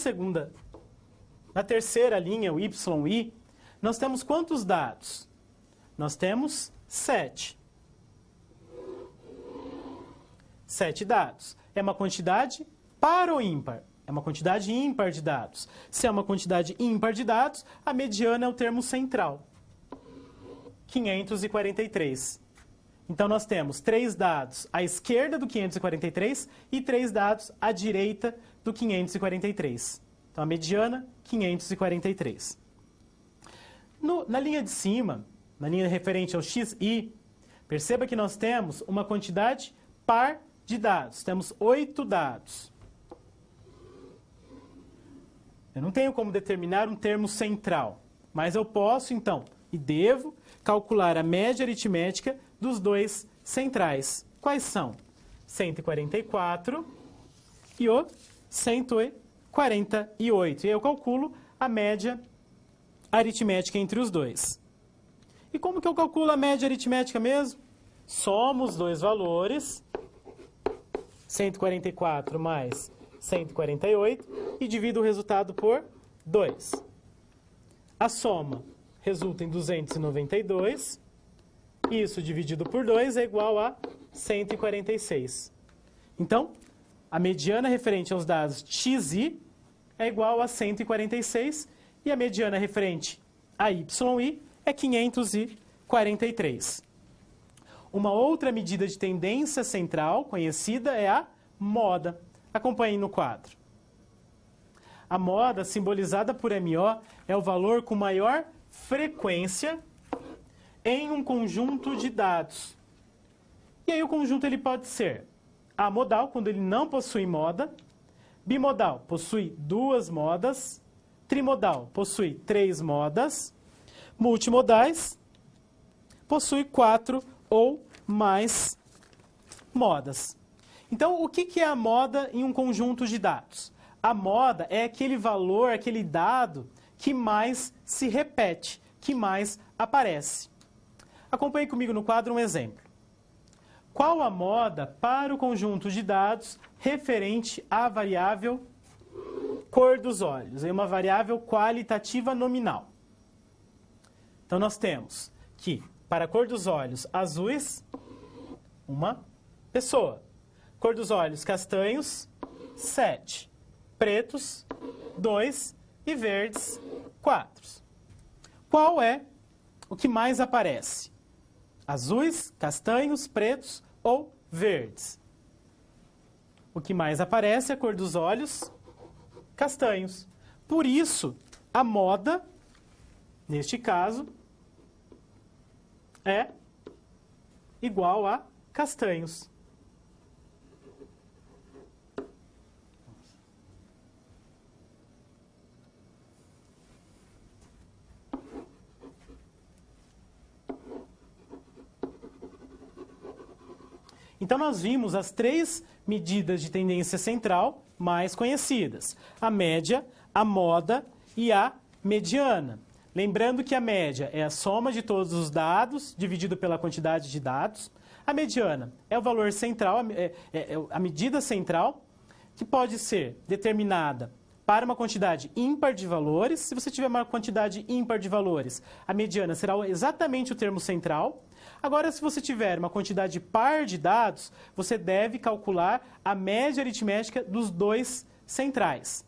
terceira linha, o y e i, nós temos quantos dados? Nós temos 7. 7 dados. É uma quantidade par ou ímpar? É uma quantidade ímpar de dados. Se é uma quantidade ímpar de dados, a mediana é o termo central. 543. Então, nós temos 3 dados à esquerda do 543 e 3 dados à direita do 543. Então, a mediana, 543. Na linha de cima, na linha referente ao x e i, perceba que nós temos uma quantidade par de dados. Temos 8 dados. Eu não tenho como determinar um termo central, mas eu posso, então, e devo calcular a média aritmética dos dois centrais. Quais são? 144 e o 148. E eu calculo a média aritmética entre os dois. E como que eu calculo a média aritmética mesmo? Somo os dois valores, 144 mais 148, e divido o resultado por 2. A soma resulta em 292. Isso dividido por 2 é igual a 146. Então, a mediana referente aos dados x e i é igual a 146 e a mediana referente a y e i é 543. Uma outra medida de tendência central conhecida é a moda. Acompanhe no quadro. A moda, simbolizada por MO, é o valor com maior frequência em um conjunto de dados. E aí o conjunto ele pode ser amodal, quando ele não possui moda, bimodal, possui 2 modas, trimodal, possui 3 modas, multimodais, possui 4 ou mais modas. Então, o que é a moda em um conjunto de dados? A moda é aquele valor, aquele dado que mais se repete, que mais aparece. Acompanhe comigo no quadro um exemplo. Qual a moda para o conjunto de dados referente à variável cor dos olhos? É uma variável qualitativa nominal. Então, nós temos que, para a cor dos olhos azuis, uma pessoa. Cor dos olhos castanhos, 7. Pretos, 2. E verdes, 4. Qual é o que mais aparece? Azuis, castanhos, pretos ou verdes? O que mais aparece é a cor dos olhos castanhos. Por isso, a moda, neste caso, é igual a castanhos. Então, nós vimos as 3 medidas de tendência central mais conhecidas: a média, a moda e a mediana. Lembrando que a média é a soma de todos os dados dividido pela quantidade de dados. A mediana é o valor central, a medida central, que pode ser determinada para uma quantidade ímpar de valores. Se você tiver uma quantidade ímpar de valores, a mediana será exatamente o termo central. Agora, se você tiver uma quantidade par de dados, você deve calcular a média aritmética dos 2 centrais.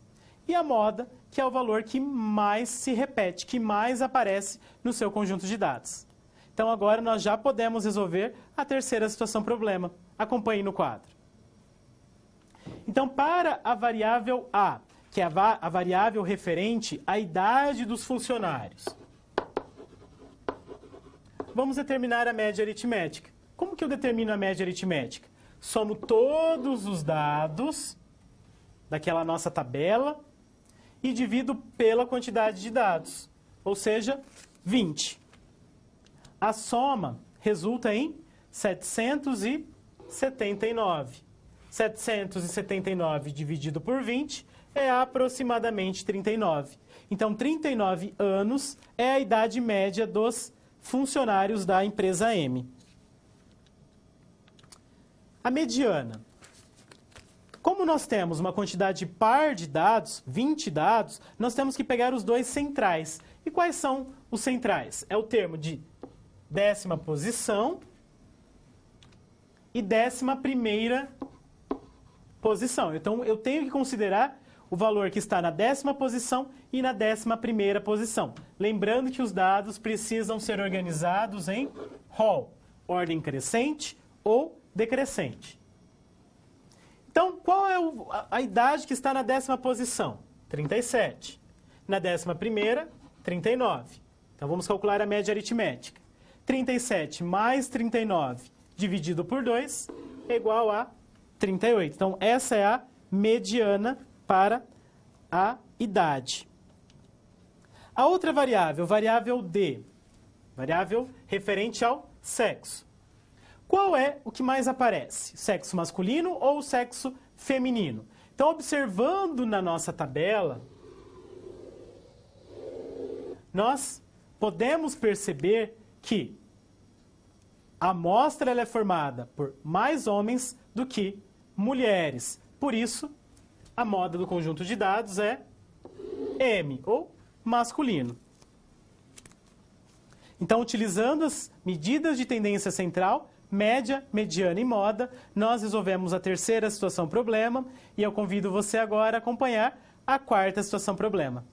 E a moda, que é o valor que mais se repete, que mais aparece no seu conjunto de dados. Então, agora nós já podemos resolver a terceira situação problema. Acompanhe no quadro. Então, para a variável A, que é a variável referente à idade dos funcionários, vamos determinar a média aritmética. Como que eu determino a média aritmética? Somo todos os dados daquela nossa tabela e divido pela quantidade de dados, ou seja, 20. A soma resulta em 779. 779 dividido por 20 é aproximadamente 39. Então, 39 anos é a idade média dos funcionários da empresa M. A mediana. Como nós temos uma quantidade par de dados, 20 dados, nós temos que pegar os 2 centrais. E quais são os centrais? É o termo de 10ª posição e 11ª posição. Então, eu tenho que considerar o valor que está na 10ª posição e na 11ª posição. Lembrando que os dados precisam ser organizados em rol, ordem crescente ou decrescente. Então, qual é a idade que está na 10ª posição? 37. Na 11ª, 39. Então, vamos calcular a média aritmética. 37 mais 39 dividido por 2 é igual a 38. Então, essa é a mediana para a idade. A outra variável, variável D, variável referente ao sexo. Qual é o que mais aparece? Sexo masculino ou sexo feminino? Então, observando na nossa tabela, nós podemos perceber que a amostra ela é formada por mais homens do que mulheres. Por isso, a moda do conjunto de dados é M, ou masculino. Então, utilizando as medidas de tendência central, média, mediana e moda, nós resolvemos a terceira situação problema e eu convido você agora a acompanhar a quarta situação problema.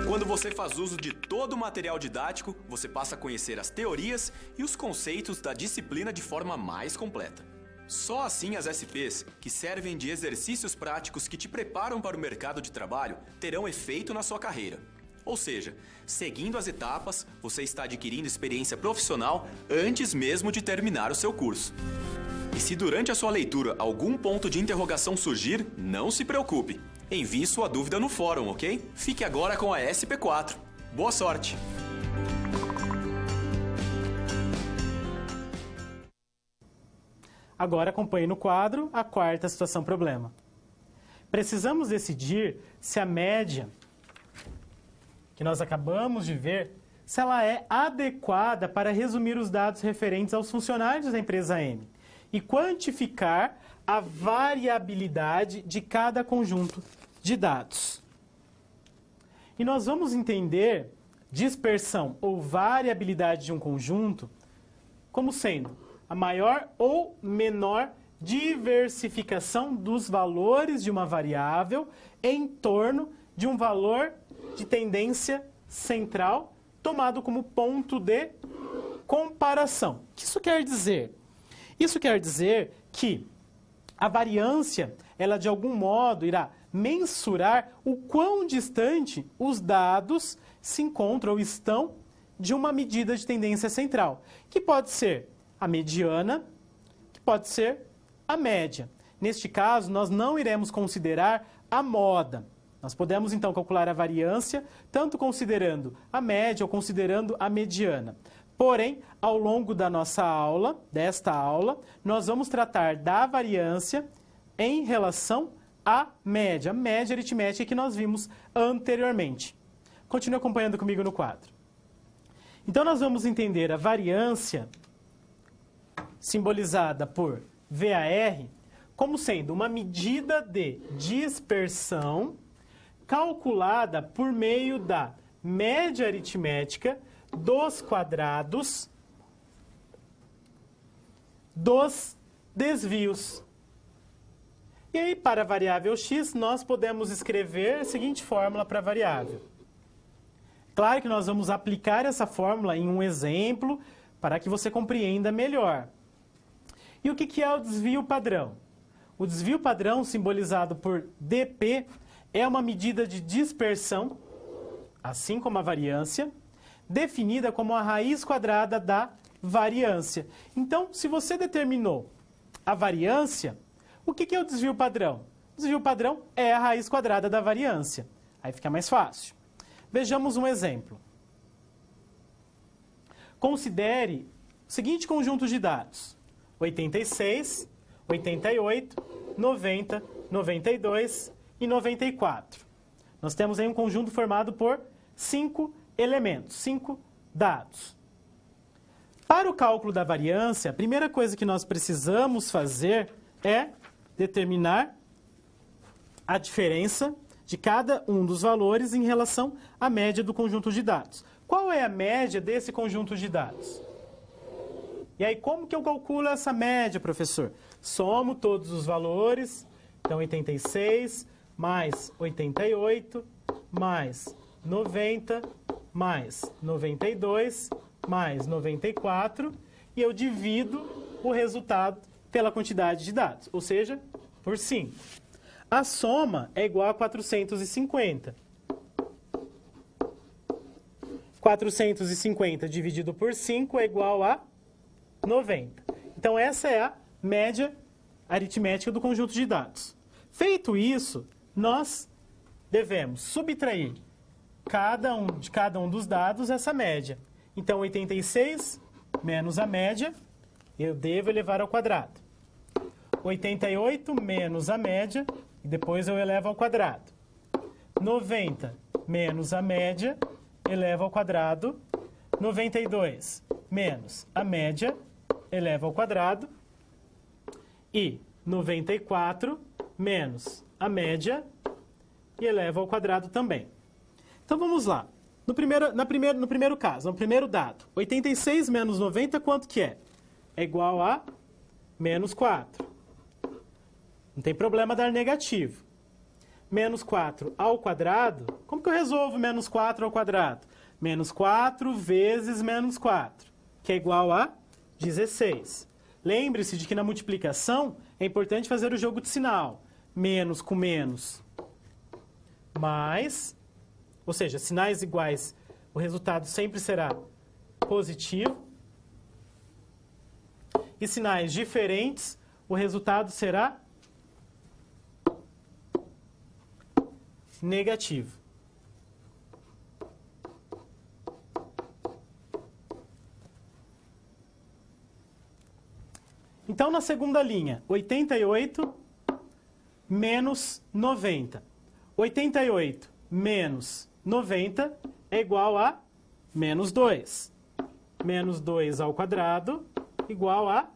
Quando você faz uso de todo o material didático, você passa a conhecer as teorias e os conceitos da disciplina de forma mais completa. Só assim as SPs, que servem de exercícios práticos que te preparam para o mercado de trabalho, terão efeito na sua carreira. Ou seja, seguindo as etapas, você está adquirindo experiência profissional antes mesmo de terminar o seu curso. E se durante a sua leitura algum ponto de interrogação surgir, não se preocupe. Envie sua dúvida no fórum, ok? Fique agora com a SP4. Boa sorte! Agora acompanhe no quadro a quarta situação problema. Precisamos decidir se a média que nós acabamos de ver, se ela é adequada para resumir os dados referentes aos funcionários da empresa M e quantificar a variabilidade de cada conjunto de dados. E nós vamos entender dispersão ou variabilidade de um conjunto como sendo a maior ou menor diversificação dos valores de uma variável em torno de um valor de tendência central tomado como ponto de comparação. O que isso quer dizer? Isso quer dizer que a variância, ela de algum modo irá mensurar o quão distante os dados se encontram ou estão de uma medida de tendência central, que pode ser a mediana, que pode ser a média. Neste caso, nós não iremos considerar a moda. Nós podemos, então, calcular a variância, tanto considerando a média ou considerando a mediana. Porém, ao longo da nossa aula, desta aula, nós vamos tratar da variância em relação à média, a média aritmética que nós vimos anteriormente. Continue acompanhando comigo no quadro. Então, nós vamos entender a variância, simbolizada por VAR, como sendo uma medida de dispersão calculada por meio da média aritmética dos quadrados dos desvios. E aí, para a variável x, nós podemos escrever a seguinte fórmula para a variável. Claro que nós vamos aplicar essa fórmula em um exemplo para que você compreenda melhor. E o que é o desvio padrão? O desvio padrão, simbolizado por dp, é uma medida de dispersão, assim como a variância, definida como a raiz quadrada da variância. Então, se você determinou a variância, o que é o desvio padrão? O desvio padrão é a raiz quadrada da variância. Aí fica mais fácil. Vejamos um exemplo. Considere o seguinte conjunto de dados: 86, 88, 90, 92 e 94. Nós temos aí um conjunto formado por 5 elementos, 5 dados. Para o cálculo da variância, a primeira coisa que nós precisamos fazer é determinar a diferença de cada um dos valores em relação à média do conjunto de dados. Qual é a média desse conjunto de dados? E aí, como que eu calculo essa média, professor? Somo todos os valores, então 86 mais 88 mais 90 mais 92 mais 94 e eu divido o resultado pela quantidade de dados, ou seja, por 5. A soma é igual a 450. 450 dividido por 5 é igual a 90. Então, essa é a média aritmética do conjunto de dados. Feito isso, nós devemos subtrair de cada um dos dados essa média. Então, 86 menos a média, eu devo elevar ao quadrado. 88 menos a média, e depois eu elevo ao quadrado. 90 menos a média, elevo ao quadrado. 92 menos a média, eleva ao quadrado. E 94 menos a média, e eleva ao quadrado também. Então, vamos lá. No primeiro caso, no primeiro dado, 86 menos 90, quanto que é? É igual a menos 4. Não tem problema dar negativo. Menos 4 ao quadrado, como que eu resolvo menos 4 ao quadrado? Menos 4 vezes menos 4, que é igual a 16. Lembre-se de que na multiplicação é importante fazer o jogo de sinal. Menos com menos, mais, ou seja, sinais iguais, o resultado sempre será positivo. E sinais diferentes, o resultado será negativo. Então, na segunda linha, 88 menos 90. 88 menos 90 é igual a menos 2. Menos 2 ao quadrado igual a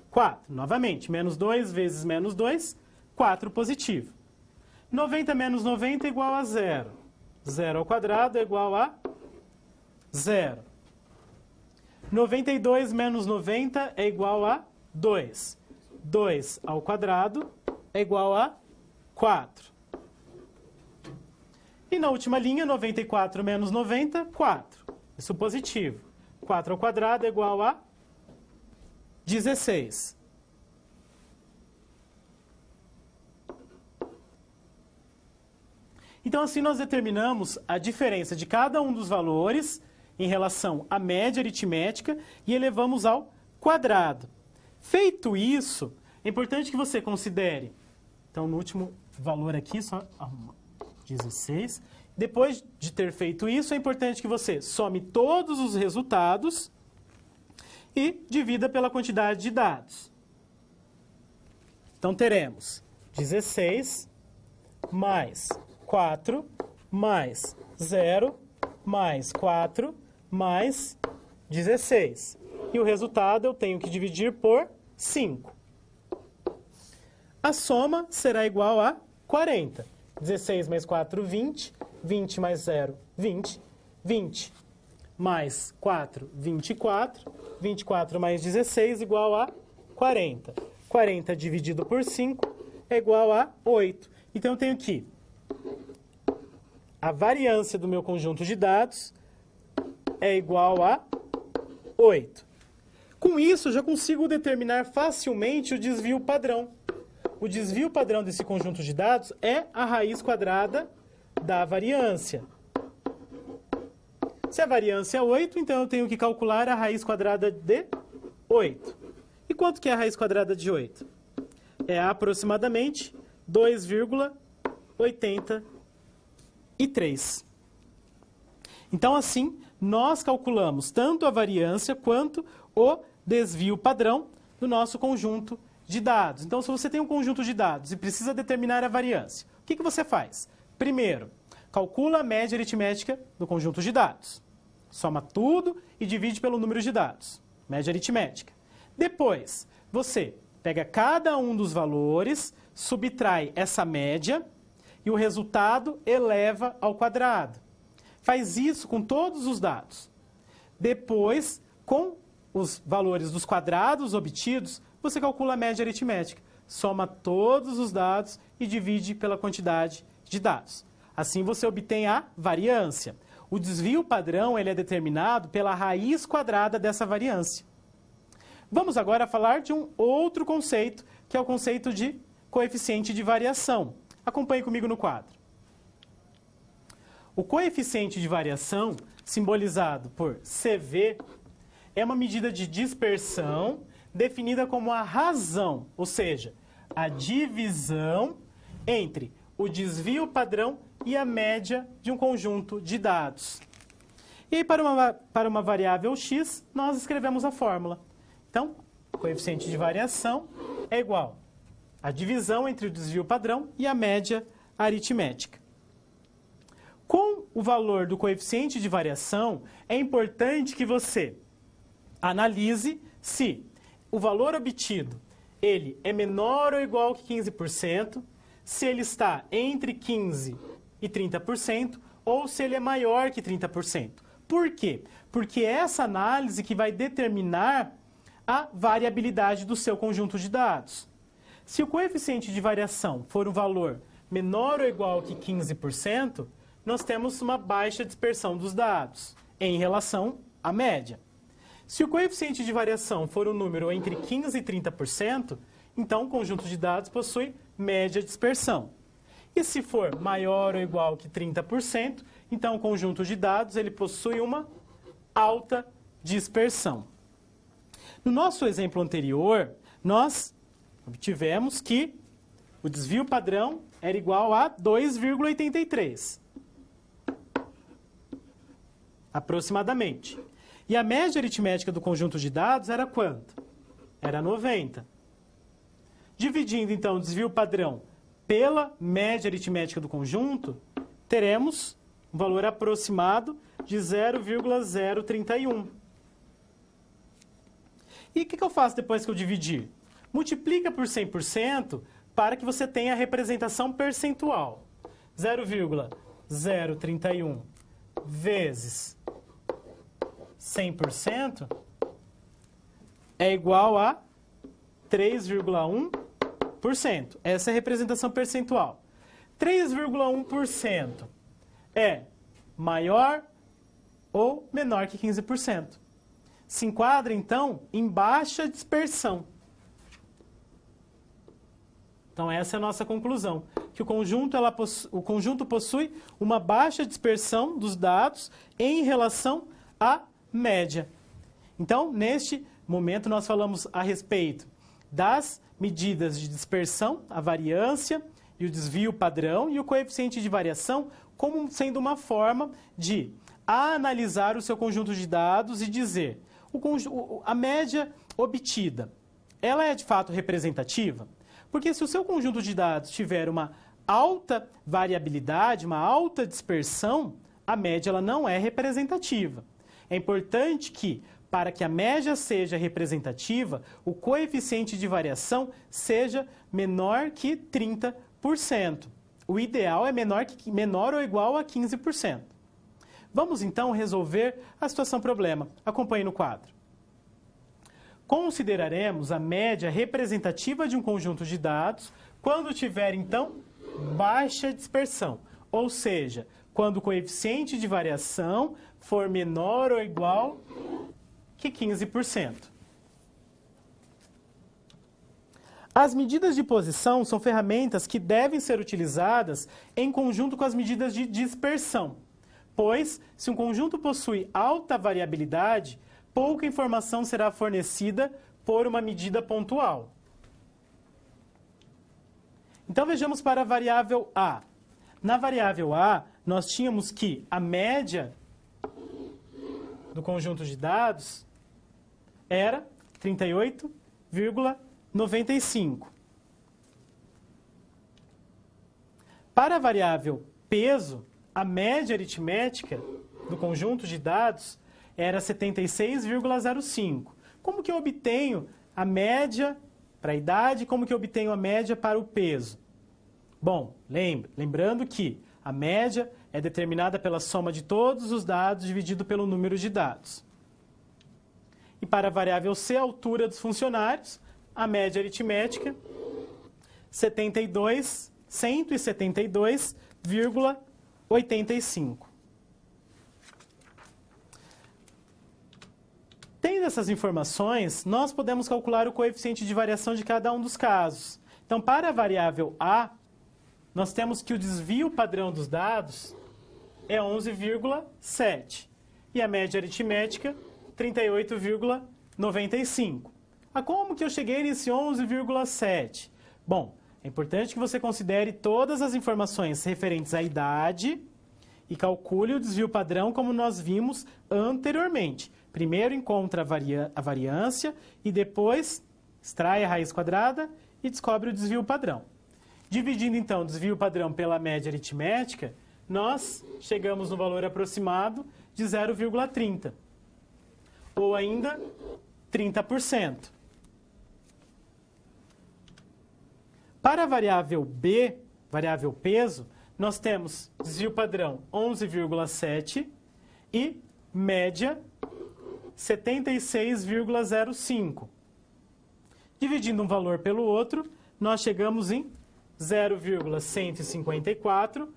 4. Novamente, menos 2 vezes menos 2, 4 positivo. 90 menos 90 é igual a 0. 0 ao quadrado é igual a 0. 92 menos 90 é igual a 2. 2 ao quadrado é igual a 4. E na última linha, 94 menos 90, 4. Isso positivo. 4 ao quadrado é igual a 16. Então, assim, nós determinamos a diferença de cada um dos valores em relação à média aritmética e elevamos ao quadrado. Feito isso, é importante que você considere, então, no último valor aqui, só 16. Depois de ter feito isso, é importante que você some todos os resultados e divida pela quantidade de dados. Então, teremos 16 mais 4 mais 0 mais 4 mais 16. E o resultado eu tenho que dividir por 5. A soma será igual a 40. 16 mais 4, 20. 20 mais 0, 20. 20 mais 4, 24. 24 mais 16 igual a 40. 40 dividido por 5 é igual a 8. Então, eu tenho que a variância do meu conjunto de dados é igual a 8. Com isso, eu já consigo determinar facilmente o desvio padrão. O desvio padrão desse conjunto de dados é a raiz quadrada da variância. Se a variância é 8, então eu tenho que calcular a raiz quadrada de 8. E quanto que é a raiz quadrada de 8? É aproximadamente 2,83. Então, assim, nós calculamos tanto a variância quanto o desvio padrão do nosso conjunto de dados. Então, se você tem um conjunto de dados e precisa determinar a variância, o que você faz? Primeiro, calcula a média aritmética do conjunto de dados. Soma tudo e divide pelo número de dados. Média aritmética. Depois, você pega cada um dos valores, subtrai essa média e o resultado eleva ao quadrado. Faz isso com todos os dados. Depois, com os valores dos quadrados obtidos, você calcula a média aritmética. Soma todos os dados e divide pela quantidade de dados. Assim você obtém a variância. O desvio padrão ele é determinado pela raiz quadrada dessa variância. Vamos agora falar de um outro conceito, que é o conceito de coeficiente de variação. Acompanhe comigo no quadro. O coeficiente de variação, simbolizado por CV, é uma medida de dispersão definida como a razão, ou seja, a divisão entre o desvio padrão e a média de um conjunto de dados. E aí, para uma variável x, nós escrevemos a fórmula. Então, o coeficiente de variação é igual à divisão entre o desvio padrão e a média aritmética. Com o valor do coeficiente de variação, é importante que você analise se o valor obtido ele é menor ou igual que 15%, se ele está entre 15% e 30%, ou se ele é maior que 30%. Por quê? Porque é essa análise que vai determinar a variabilidade do seu conjunto de dados. Se o coeficiente de variação for um valor menor ou igual que 15%, nós temos uma baixa dispersão dos dados em relação à média. Se o coeficiente de variação for um número entre 15% e 30%, então o conjunto de dados possui média dispersão. E se for maior ou igual que 30%, então o conjunto de dados ele possui uma alta dispersão. No nosso exemplo anterior, nós obtivemos que o desvio padrão era igual a 2,83. Aproximadamente. E a média aritmética do conjunto de dados era quanto? Era 90. Dividindo, então, o desvio padrão pela média aritmética do conjunto, teremos um valor aproximado de 0,031. E o que eu faço depois que eu dividir? Multiplica por 100% para que você tenha a representação percentual. 0,31 vezes 100% é igual a 3,1%. Essa é a representação percentual. 3,1% é maior ou menor que 15%. Se enquadra, então, em baixa dispersão. Então, essa é a nossa conclusão, que o conjunto possui uma baixa dispersão dos dados em relação à média. Então, neste momento, nós falamos a respeito das medidas de dispersão, a variância e o desvio padrão e o coeficiente de variação como sendo uma forma de analisar o seu conjunto de dados e dizer a média obtida, ela é de fato representativa? Porque se o seu conjunto de dados tiver uma alta variabilidade, uma alta dispersão, a média ela não é representativa. É importante que, para que a média seja representativa, o coeficiente de variação seja menor que 30%. O ideal é menor ou igual a 15%. Vamos então resolver a situação problema. Acompanhe no quadro. Consideraremos a média representativa de um conjunto de dados quando tiver, então, baixa dispersão, ou seja, quando o coeficiente de variação for menor ou igual que 15%. As medidas de posição são ferramentas que devem ser utilizadas em conjunto com as medidas de dispersão, pois, se um conjunto possui alta variabilidade, pouca informação será fornecida por uma medida pontual. Então, vejamos para a variável A. Na variável A, nós tínhamos que a média do conjunto de dados era 38,95. Para a variável peso, a média aritmética do conjunto de dados era 76,05. Como que eu obtenho a média para a idade? Como que eu obtenho a média para o peso? Bom, lembrando que a média é determinada pela soma de todos os dados dividido pelo número de dados. E para a variável C, a altura dos funcionários, a média aritmética, 172,85. Tendo essas informações, nós podemos calcular o coeficiente de variação de cada um dos casos. Então, para a variável A, nós temos que o desvio padrão dos dados é 11,7 e a média aritmética 38,95. Como que eu cheguei nesse 11,7? Bom, é importante que você considere todas as informações referentes à idade e calcule o desvio padrão como nós vimos anteriormente. Primeiro encontra a variância e depois extrai a raiz quadrada e descobre o desvio padrão. Dividindo, então, o desvio padrão pela média aritmética, nós chegamos no valor aproximado de 0,30, ou ainda 30%. Para a variável B, variável peso, nós temos desvio padrão 11,7 e média 76,05. Dividindo um valor pelo outro, nós chegamos em 0,154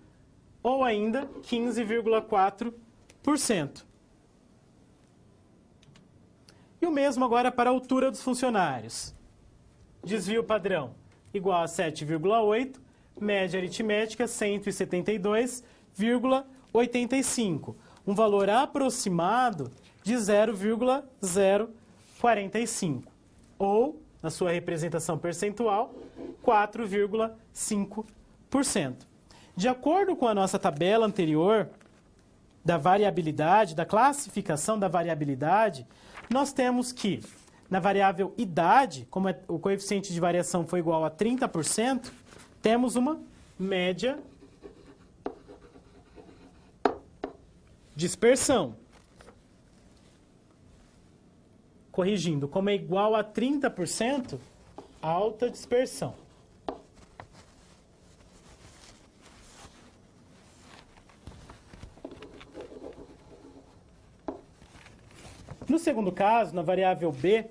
ou ainda 15,4%. E o mesmo agora para a altura dos funcionários. Desvio padrão igual a 7,8, média aritmética 172,85. Um valor aproximado de 0,045, ou, na sua representação percentual, 4,5%. De acordo com a nossa tabela anterior da variabilidade, da classificação da variabilidade, nós temos que, na variável idade, como o coeficiente de variação foi igual a 30%, temos uma média dispersão. Corrigindo, como é igual a 30%, alta dispersão. No segundo caso, na variável b,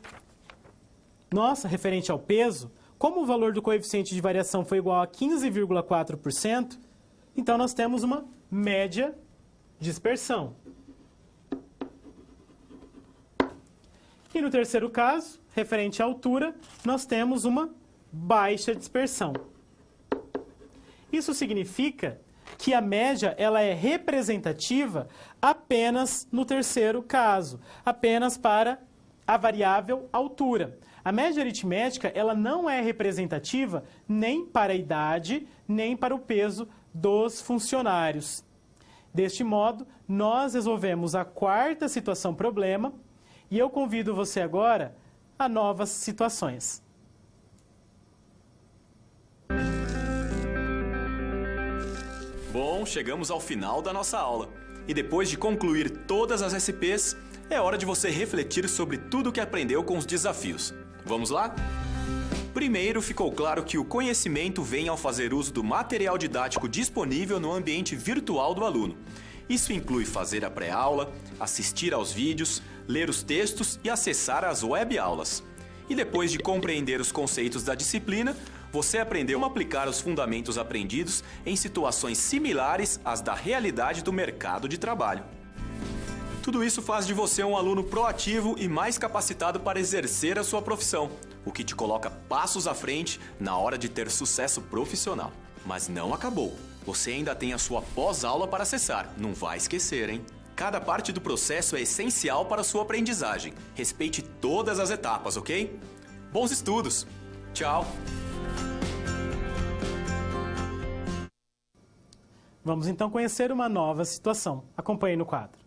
nossa, referente ao peso, como o valor do coeficiente de variação foi igual a 15,4%, então nós temos uma média dispersão. E no terceiro caso, referente à altura, nós temos uma baixa dispersão. Isso significa que a média ela é representativa apenas no terceiro caso, apenas para a variável altura. A média aritmética ela não é representativa nem para a idade, nem para o peso dos funcionários. Deste modo, nós resolvemos a quarta situação problema e eu convido você agora a novas situações. Bom, chegamos ao final da nossa aula. E depois de concluir todas as SPs, é hora de você refletir sobre tudo o que aprendeu com os desafios. Vamos lá? Primeiro, ficou claro que o conhecimento vem ao fazer uso do material didático disponível no ambiente virtual do aluno. Isso inclui fazer a pré-aula, assistir aos vídeos, ler os textos e acessar as web-aulas. E depois de compreender os conceitos da disciplina, você aprendeu a aplicar os fundamentos aprendidos em situações similares às da realidade do mercado de trabalho. Tudo isso faz de você um aluno proativo e mais capacitado para exercer a sua profissão, o que te coloca passos à frente na hora de ter sucesso profissional. Mas não acabou. Você ainda tem a sua pós-aula para acessar. Não vai esquecer, hein? Cada parte do processo é essencial para a sua aprendizagem. Respeite todas as etapas, ok? Bons estudos! Tchau! Vamos então conhecer uma nova situação. Acompanhe no quadro.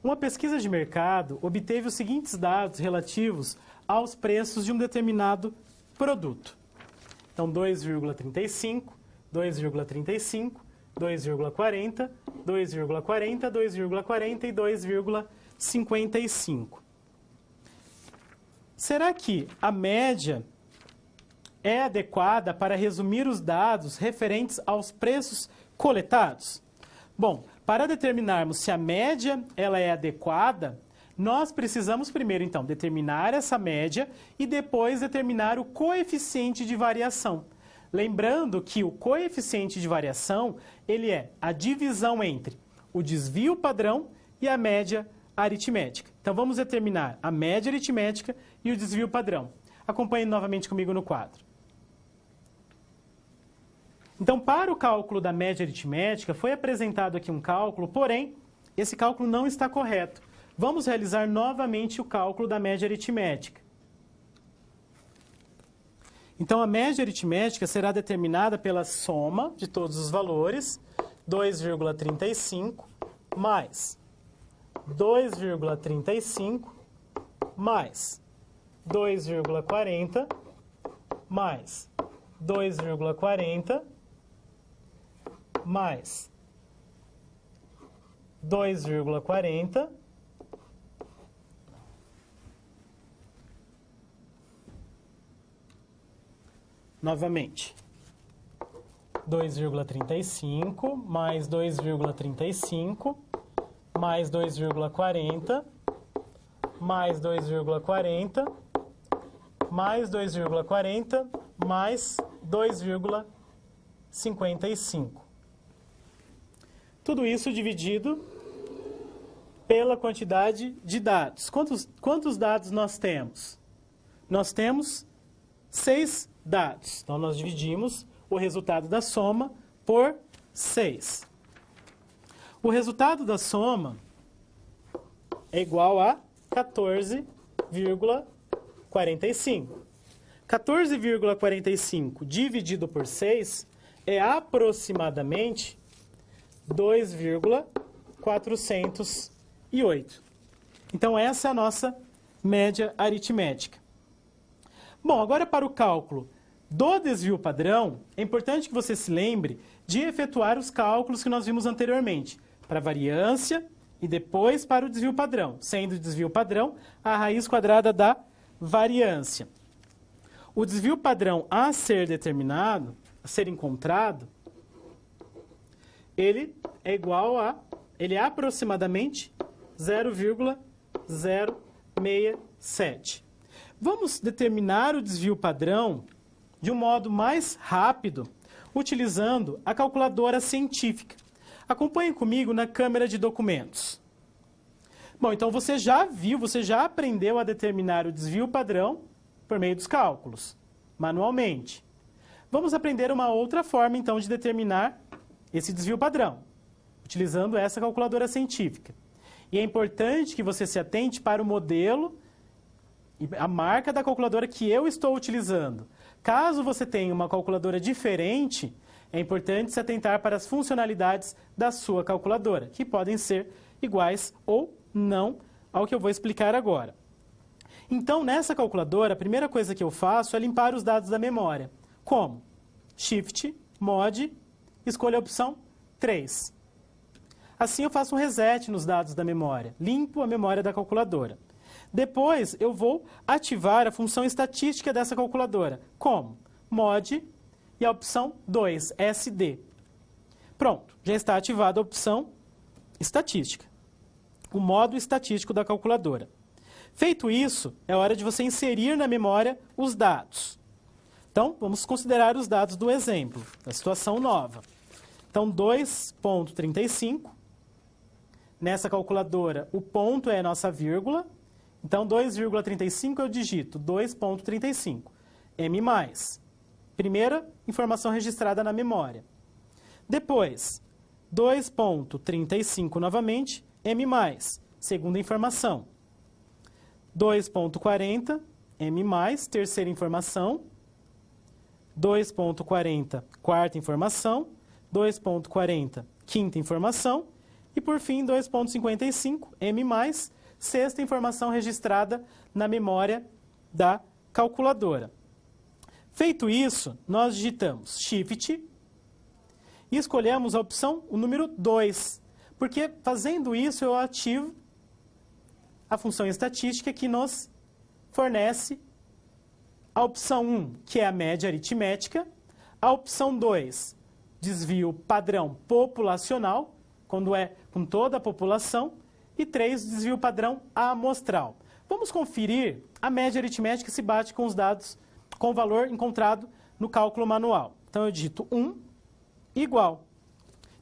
Uma pesquisa de mercado obteve os seguintes dados relativos aos preços de um determinado produto. Então, 2,35, 2,35, 2,40, 2,40, 2,40 e 2,55. Será que a média é adequada para resumir os dados referentes aos preços coletados? Bom, para determinarmos se a média ela é adequada, nós precisamos primeiro, então, determinar essa média e depois determinar o coeficiente de variação. Lembrando que o coeficiente de variação, ele é a divisão entre o desvio padrão e a média aritmética. Então, vamos determinar a média aritmética e o desvio padrão. Acompanhe novamente comigo no quadro. Então, para o cálculo da média aritmética, foi apresentado aqui um cálculo, porém, esse cálculo não está correto. Vamos realizar novamente o cálculo da média aritmética. Então, a média aritmética será determinada pela soma de todos os valores, 2,35 mais 2,35 mais 2,40 mais 2,40 mais 2,40 novamente 2,35 mais 2,35 mais 2,40 mais 2,40 mais 2,40 mais 2,55. Tudo isso dividido pela quantidade de dados. Quantos dados nós temos? Nós temos 6 dados. Então, nós dividimos o resultado da soma por 6. O resultado da soma é igual a 14,45. 14,45 dividido por 6 é aproximadamente 2,408. Então, essa é a nossa média aritmética. Bom, agora para o cálculo do desvio padrão, é importante que você se lembre de efetuar os cálculos que nós vimos anteriormente, para a variância e depois para o desvio padrão, sendo o desvio padrão a raiz quadrada da variância. O desvio padrão a ser determinado, a ser encontrado, ele é igual a, ele é aproximadamente 0,5. 0,067. Vamos determinar o desvio padrão de um modo mais rápido, utilizando a calculadora científica. Acompanhe comigo na câmera de documentos. Bom, então você já viu, você já aprendeu a determinar o desvio padrão por meio dos cálculos, manualmente. Vamos aprender uma outra forma, então, de determinar esse desvio padrão, utilizando essa calculadora científica. E é importante que você se atente para o modelo e a marca da calculadora que eu estou utilizando. Caso você tenha uma calculadora diferente, é importante se atentar para as funcionalidades da sua calculadora, que podem ser iguais ou não ao que eu vou explicar agora. Então, nessa calculadora, a primeira coisa que eu faço é limpar os dados da memória. Como? Shift, Mod, escolho a opção 3. Assim eu faço um reset nos dados da memória, limpo a memória da calculadora. Depois eu vou ativar a função estatística dessa calculadora. Como? Mod e a opção 2, SD. Pronto, já está ativada a opção estatística, o modo estatístico da calculadora. Feito isso, é hora de você inserir na memória os dados. Então, vamos considerar os dados do exemplo, da situação nova. Então, 2,35. Nessa calculadora, o ponto é a nossa vírgula. Então, 2,35 eu digito 2,35. M+. Primeira informação registrada na memória. Depois, 2,35 novamente, M+. Segunda informação. 2,40, M+, terceira informação. 2,40, quarta informação. 2,40, quinta informação. E, por fim, 2,55, M+, sexta informação registrada na memória da calculadora. Feito isso, nós digitamos Shift e escolhemos a opção, o número 2, porque fazendo isso eu ativo a função estatística que nos fornece a opção 1, que é a média aritmética, a opção 2, desvio padrão populacional, quando é com toda a população, e 3, desvio padrão amostral. Vamos conferir a média aritmética se bate com os dados, com o valor encontrado no cálculo manual. Então, eu digito 1 igual.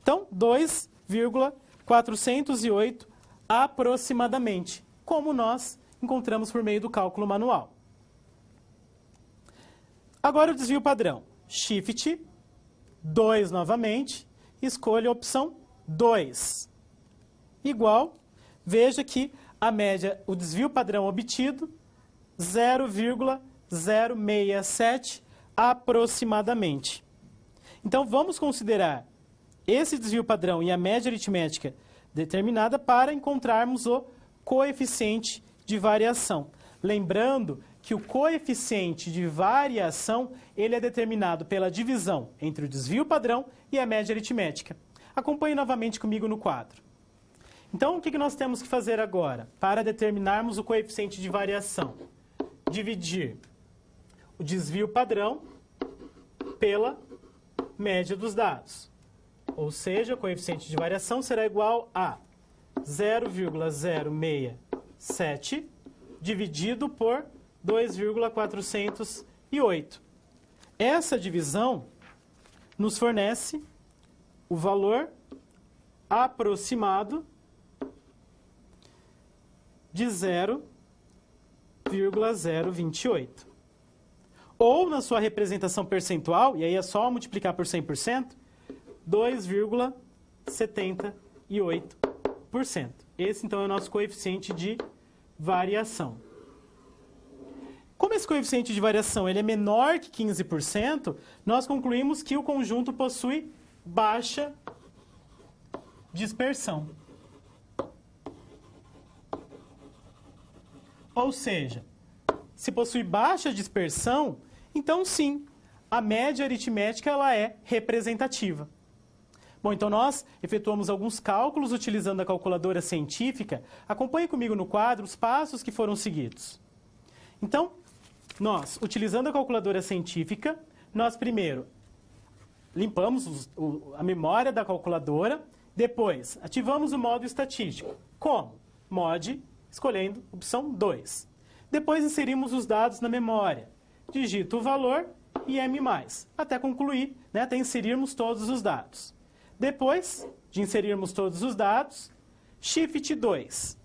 Então, 2,408 aproximadamente, como nós encontramos por meio do cálculo manual. Agora o desvio padrão. Shift, 2 novamente, escolho a opção 2. Igual, veja que a média, o desvio padrão obtido, 0,067 aproximadamente. Então, vamos considerar esse desvio padrão e a média aritmética determinada para encontrarmos o coeficiente de variação. Lembrando que o coeficiente de variação ele é determinado pela divisão entre o desvio padrão e a média aritmética. Acompanhe novamente comigo no quadro. Então, o que nós temos que fazer agora para determinarmos o coeficiente de variação? Dividir o desvio padrão pela média dos dados. Ou seja, o coeficiente de variação será igual a 0,067 dividido por 2,408. Essa divisão nos fornece o valor aproximado de 0,028. Ou, na sua representação percentual, e aí é só multiplicar por 100%, 2,78%. Esse, então, é o nosso coeficiente de variação. Como esse coeficiente de variação ele é menor que 15%, nós concluímos que o conjunto possui baixa dispersão. Ou seja, se possui baixa dispersão, então sim, a média aritmética ela é representativa. Bom, então nós efetuamos alguns cálculos utilizando a calculadora científica. Acompanhe comigo no quadro os passos que foram seguidos. Então, nós, utilizando a calculadora científica, nós primeiro limpamos a memória da calculadora, depois ativamos o modo estatístico. Como? Mod escolhendo opção 2. Depois inserimos os dados na memória. Digito o valor e M+, até concluir, né, até inserirmos todos os dados. Depois de inserirmos todos os dados, Shift 2.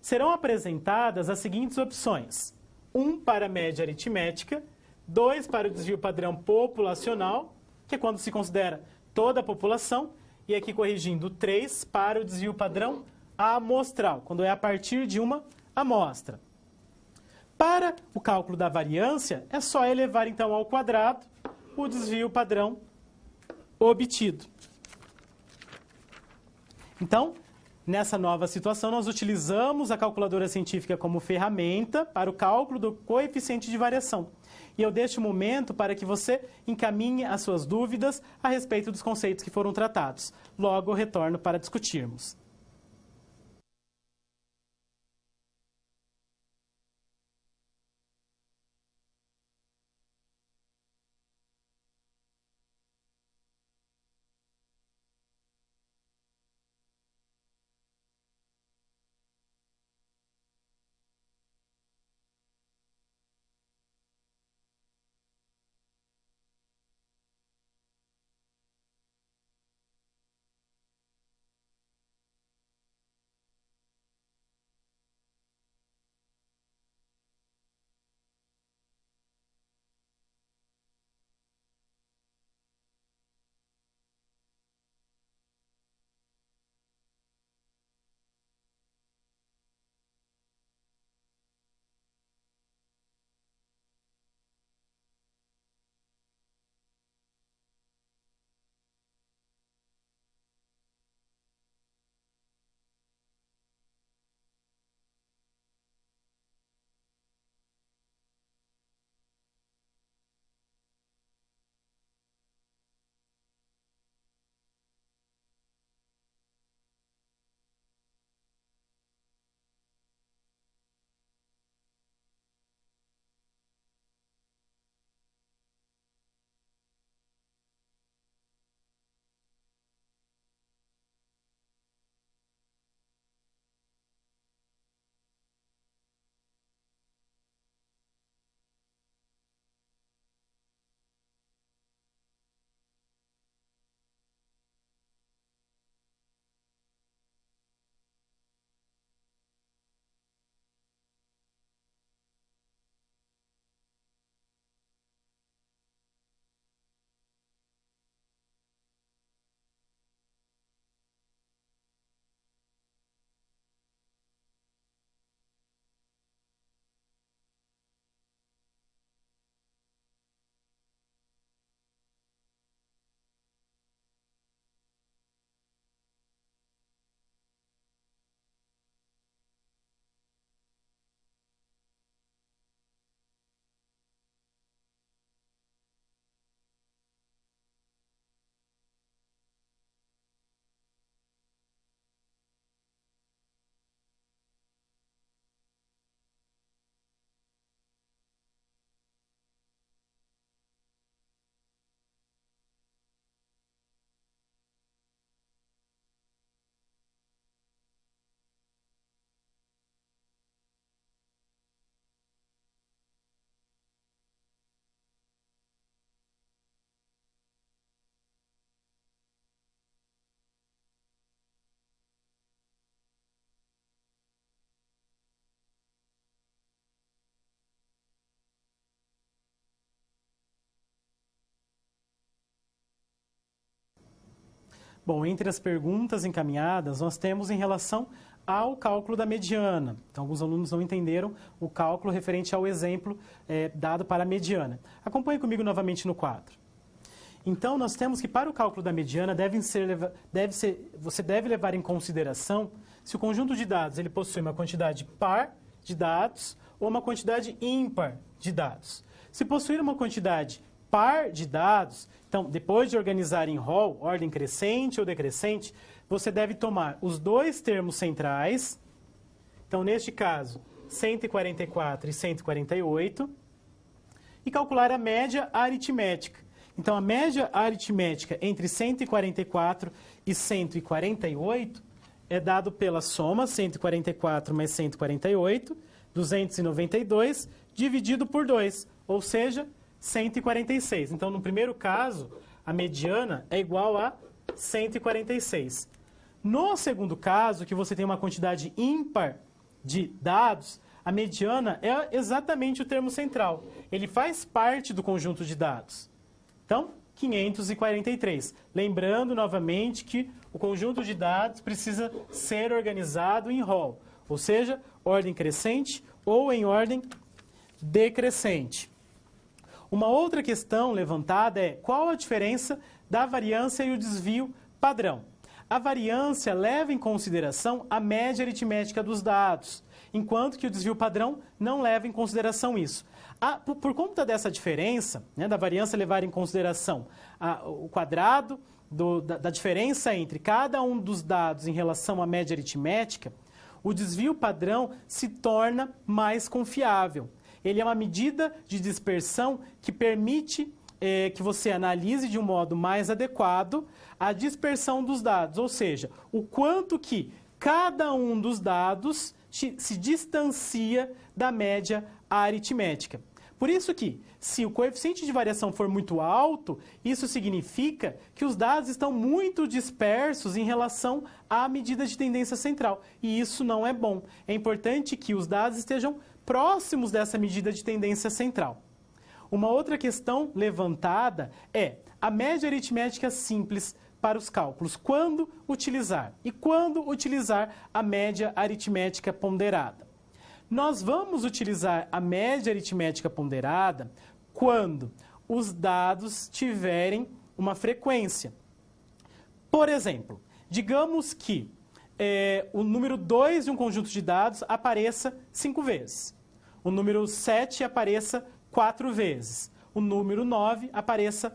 Serão apresentadas as seguintes opções. 1 para a média aritmética, 2 para o desvio padrão populacional, que é quando se considera toda a população, e aqui corrigindo 3 para o desvio padrão amostral, quando é a partir de uma amostra. Para o cálculo da variância, é só elevar então ao quadrado o desvio padrão obtido. Então, nessa nova situação, nós utilizamos a calculadora científica como ferramenta para o cálculo do coeficiente de variação. E eu deixo um momento para que você encaminhe as suas dúvidas a respeito dos conceitos que foram tratados. Logo, eu retorno para discutirmos. Bom, entre as perguntas encaminhadas, nós temos em relação ao cálculo da mediana. Então, alguns alunos não entenderam o cálculo referente ao exemplo dado para a mediana. Acompanhe comigo novamente no quadro. Então, nós temos que para o cálculo da mediana, você deve levar em consideração se o conjunto de dados ele possui uma quantidade par de dados ou uma quantidade ímpar de dados. Se possuir uma quantidade par de dados, então, depois de organizar em rol, ordem crescente ou decrescente, você deve tomar os dois termos centrais, então, neste caso, 144 e 148, e calcular a média aritmética. Então, a média aritmética entre 144 e 148 é dado pela soma 144 mais 148, 292, dividido por 2, ou seja, 146. Então, no primeiro caso, a mediana é igual a 146. No segundo caso, que você tem uma quantidade ímpar de dados, a mediana é exatamente o termo central. Ele faz parte do conjunto de dados. Então, 543. Lembrando novamente que o conjunto de dados precisa ser organizado em rol, ou seja, ordem crescente ou em ordem decrescente. Uma outra questão levantada é qual a diferença da variância e o desvio padrão. A variância leva em consideração a média aritmética dos dados, enquanto que o desvio padrão não leva em consideração isso. Por conta dessa diferença, né, da variância levar em consideração o quadrado da diferença entre cada um dos dados em relação à média aritmética, o desvio padrão se torna mais confiável. Ele é uma medida de dispersão que permite que você analise de um modo mais adequado a dispersão dos dados, ou seja, o quanto que cada um dos dados se distancia da média aritmética. Por isso que, se o coeficiente de variação for muito alto, isso significa que os dados estão muito dispersos em relação à medida de tendência central, e isso não é bom. É importante que os dados estejam próximos dessa medida de tendência central. Uma outra questão levantada é a média aritmética simples para os cálculos. Quando utilizar? E quando utilizar a média aritmética ponderada? Nós vamos utilizar a média aritmética ponderada quando os dados tiverem uma frequência. Por exemplo, digamos que o número 2 de um conjunto de dados apareça 5 vezes. O número 7 apareça 4 vezes. O número 9 apareça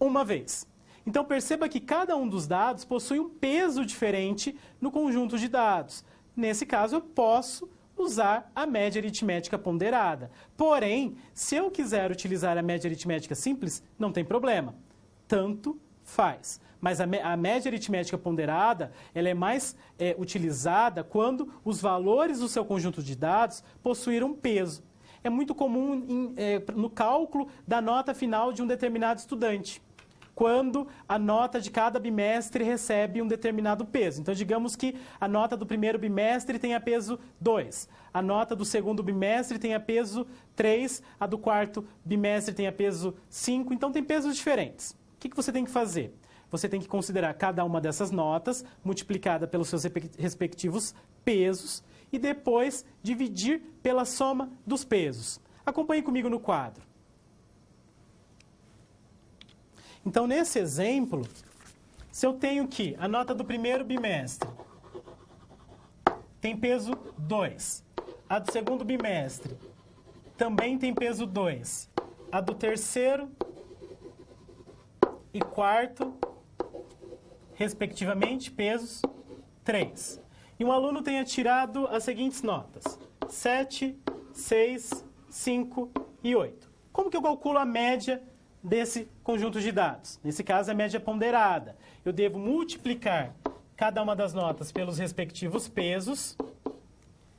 1 vez. Então, perceba que cada um dos dados possui um peso diferente no conjunto de dados. Nesse caso, eu posso usar a média aritmética ponderada. Porém, se eu quiser utilizar a média aritmética simples, não tem problema. Tanto faz. Mas a média aritmética ponderada ela é mais utilizada quando os valores do seu conjunto de dados possuíram um peso. É muito comum no cálculo da nota final de um determinado estudante, quando a nota de cada bimestre recebe um determinado peso. Então, digamos que a nota do primeiro bimestre tenha peso 2, a nota do segundo bimestre tenha peso 3, a do quarto bimestre tenha peso 5, então tem pesos diferentes. O que você tem que fazer? Você tem que considerar cada uma dessas notas multiplicada pelos seus respectivos pesos e depois dividir pela soma dos pesos. Acompanhe comigo no quadro. Então, nesse exemplo, se eu tenho que a nota do primeiro bimestre tem peso 2, a do segundo bimestre também tem peso 2, a do terceiro e quarto, respectivamente, pesos 3. E um aluno tenha tirado as seguintes notas: 7, 6, 5 e 8. Como que eu calculo a média desse conjunto de dados? Nesse caso, a média ponderada. Eu devo multiplicar cada uma das notas pelos respectivos pesos.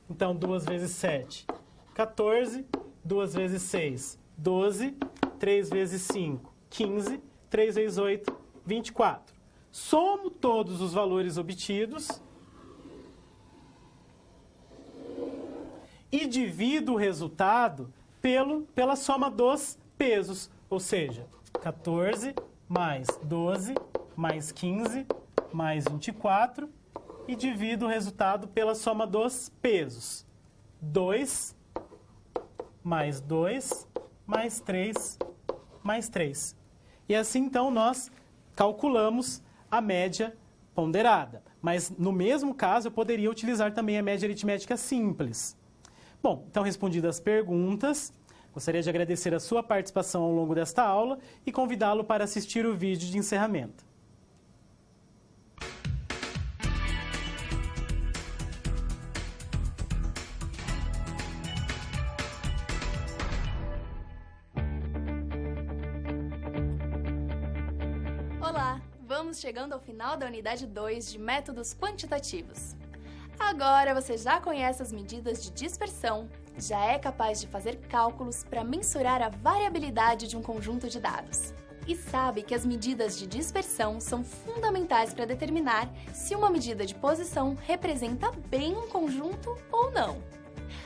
Então, 2 vezes 7, 14. 2 vezes 6, 12. 3 vezes 5, 15. 3 vezes 8, 24. Somo todos os valores obtidos e divido o resultado pela soma dos pesos. Ou seja, 14 mais 12 mais 15 mais 24 e divido o resultado pela soma dos pesos. 2 mais 2 mais 3 mais 3. E assim, então, nós calculamos a média ponderada. Mas, no mesmo caso, eu poderia utilizar também a média aritmética simples. Bom, então, respondidas as perguntas, gostaria de agradecer a sua participação ao longo desta aula e convidá-lo para assistir o vídeo de encerramento. Olá, vamos chegando ao final da unidade 2 de métodos quantitativos. Agora você já conhece as medidas de dispersão, já é capaz de fazer cálculos para mensurar a variabilidade de um conjunto de dados. E sabe que as medidas de dispersão são fundamentais para determinar se uma medida de posição representa bem um conjunto ou não.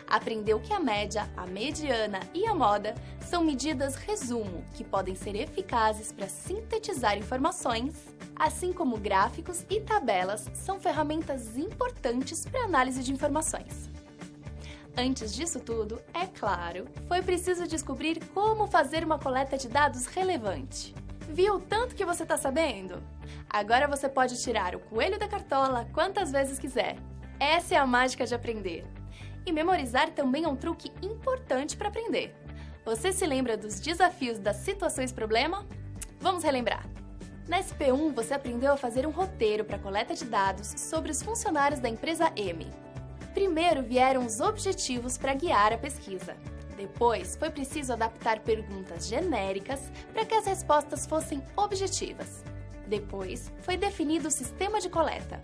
Aprendeu que a média, a mediana e a moda são medidas resumo que podem ser eficazes para sintetizar informações, assim como gráficos e tabelas são ferramentas importantes para análise de informações. Antes disso tudo, é claro, foi preciso descobrir como fazer uma coleta de dados relevante. Viu o tanto que você está sabendo? Agora você pode tirar o coelho da cartola quantas vezes quiser. Essa é a mágica de aprender. E memorizar também é um truque importante para aprender. Você se lembra dos desafios das situações problema? Vamos relembrar. Na SP1, você aprendeu a fazer um roteiro para coleta de dados sobre os funcionários da empresa M. Primeiro vieram os objetivos para guiar a pesquisa. Depois, foi preciso adaptar perguntas genéricas para que as respostas fossem objetivas. Depois, foi definido o sistema de coleta.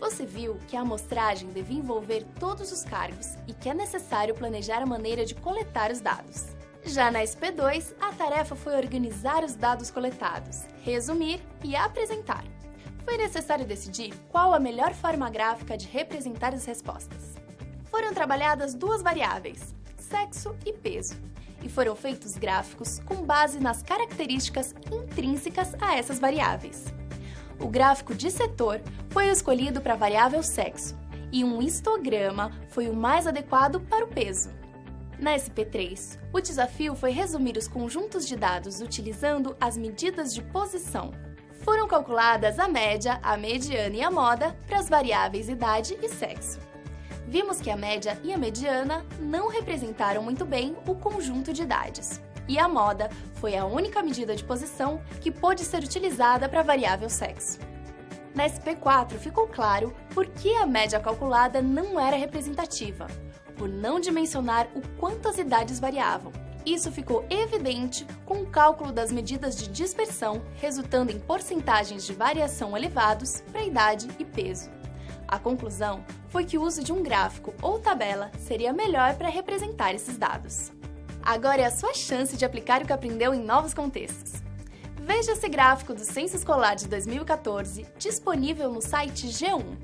Você viu que a amostragem devia envolver todos os cargos e que é necessário planejar a maneira de coletar os dados. Já na SP2, a tarefa foi organizar os dados coletados, resumir e apresentar. Foi necessário decidir qual a melhor forma gráfica de representar as respostas. Foram trabalhadas duas variáveis, sexo e peso, e foram feitos gráficos com base nas características intrínsecas a essas variáveis. O gráfico de setor foi escolhido para a variável sexo, e um histograma foi o mais adequado para o peso. Na SP3, o desafio foi resumir os conjuntos de dados utilizando as medidas de posição. Foram calculadas a média, a mediana e a moda para as variáveis idade e sexo. Vimos que a média e a mediana não representaram muito bem o conjunto de idades. E a moda foi a única medida de posição que pôde ser utilizada para a variável sexo. Na SP4 ficou claro por que a média calculada não era representativa, por não dimensionar o quanto as idades variavam. Isso ficou evidente com o cálculo das medidas de dispersão, resultando em porcentagens de variação elevados para idade e peso. A conclusão foi que o uso de um gráfico ou tabela seria melhor para representar esses dados. Agora é a sua chance de aplicar o que aprendeu em novos contextos. Veja esse gráfico do Censo Escolar de 2014, disponível no site G1.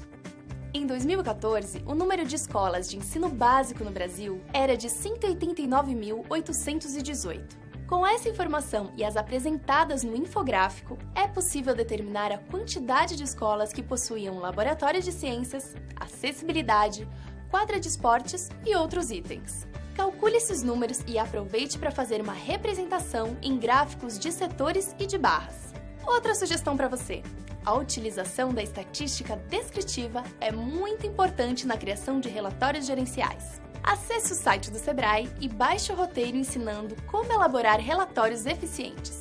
Em 2014, o número de escolas de ensino básico no Brasil era de 189.818. Com essa informação e as apresentadas no infográfico, é possível determinar a quantidade de escolas que possuíam laboratório de ciências, acessibilidade, quadra de esportes e outros itens. Calcule esses números e aproveite para fazer uma representação em gráficos de setores e de barras. Outra sugestão para você: a utilização da estatística descritiva é muito importante na criação de relatórios gerenciais. Acesse o site do Sebrae e baixe o roteiro ensinando como elaborar relatórios eficientes.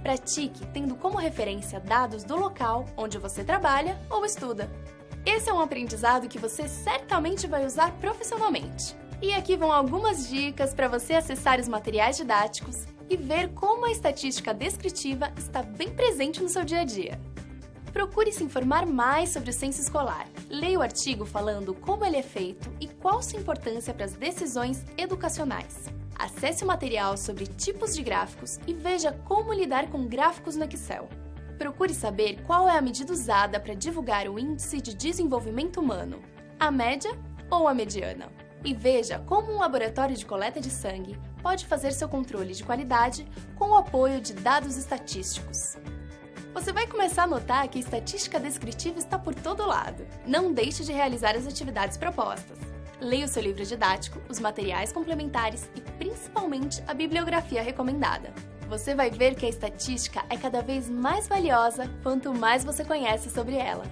Pratique tendo como referência dados do local onde você trabalha ou estuda. Esse é um aprendizado que você certamente vai usar profissionalmente. E aqui vão algumas dicas para você acessar os materiais didáticos e ver como a estatística descritiva está bem presente no seu dia a dia. Procure se informar mais sobre o censo escolar. Leia o artigo falando como ele é feito e qual sua importância para as decisões educacionais. Acesse o material sobre tipos de gráficos e veja como lidar com gráficos no Excel. Procure saber qual é a medida usada para divulgar o Índice de Desenvolvimento Humano, a média ou a mediana. E veja como um laboratório de coleta de sangue pode fazer seu controle de qualidade com o apoio de dados estatísticos. Você vai começar a notar que a estatística descritiva está por todo lado. Não deixe de realizar as atividades propostas. Leia o seu livro didático, os materiais complementares e principalmente a bibliografia recomendada. Você vai ver que a estatística é cada vez mais valiosa quanto mais você conhece sobre ela.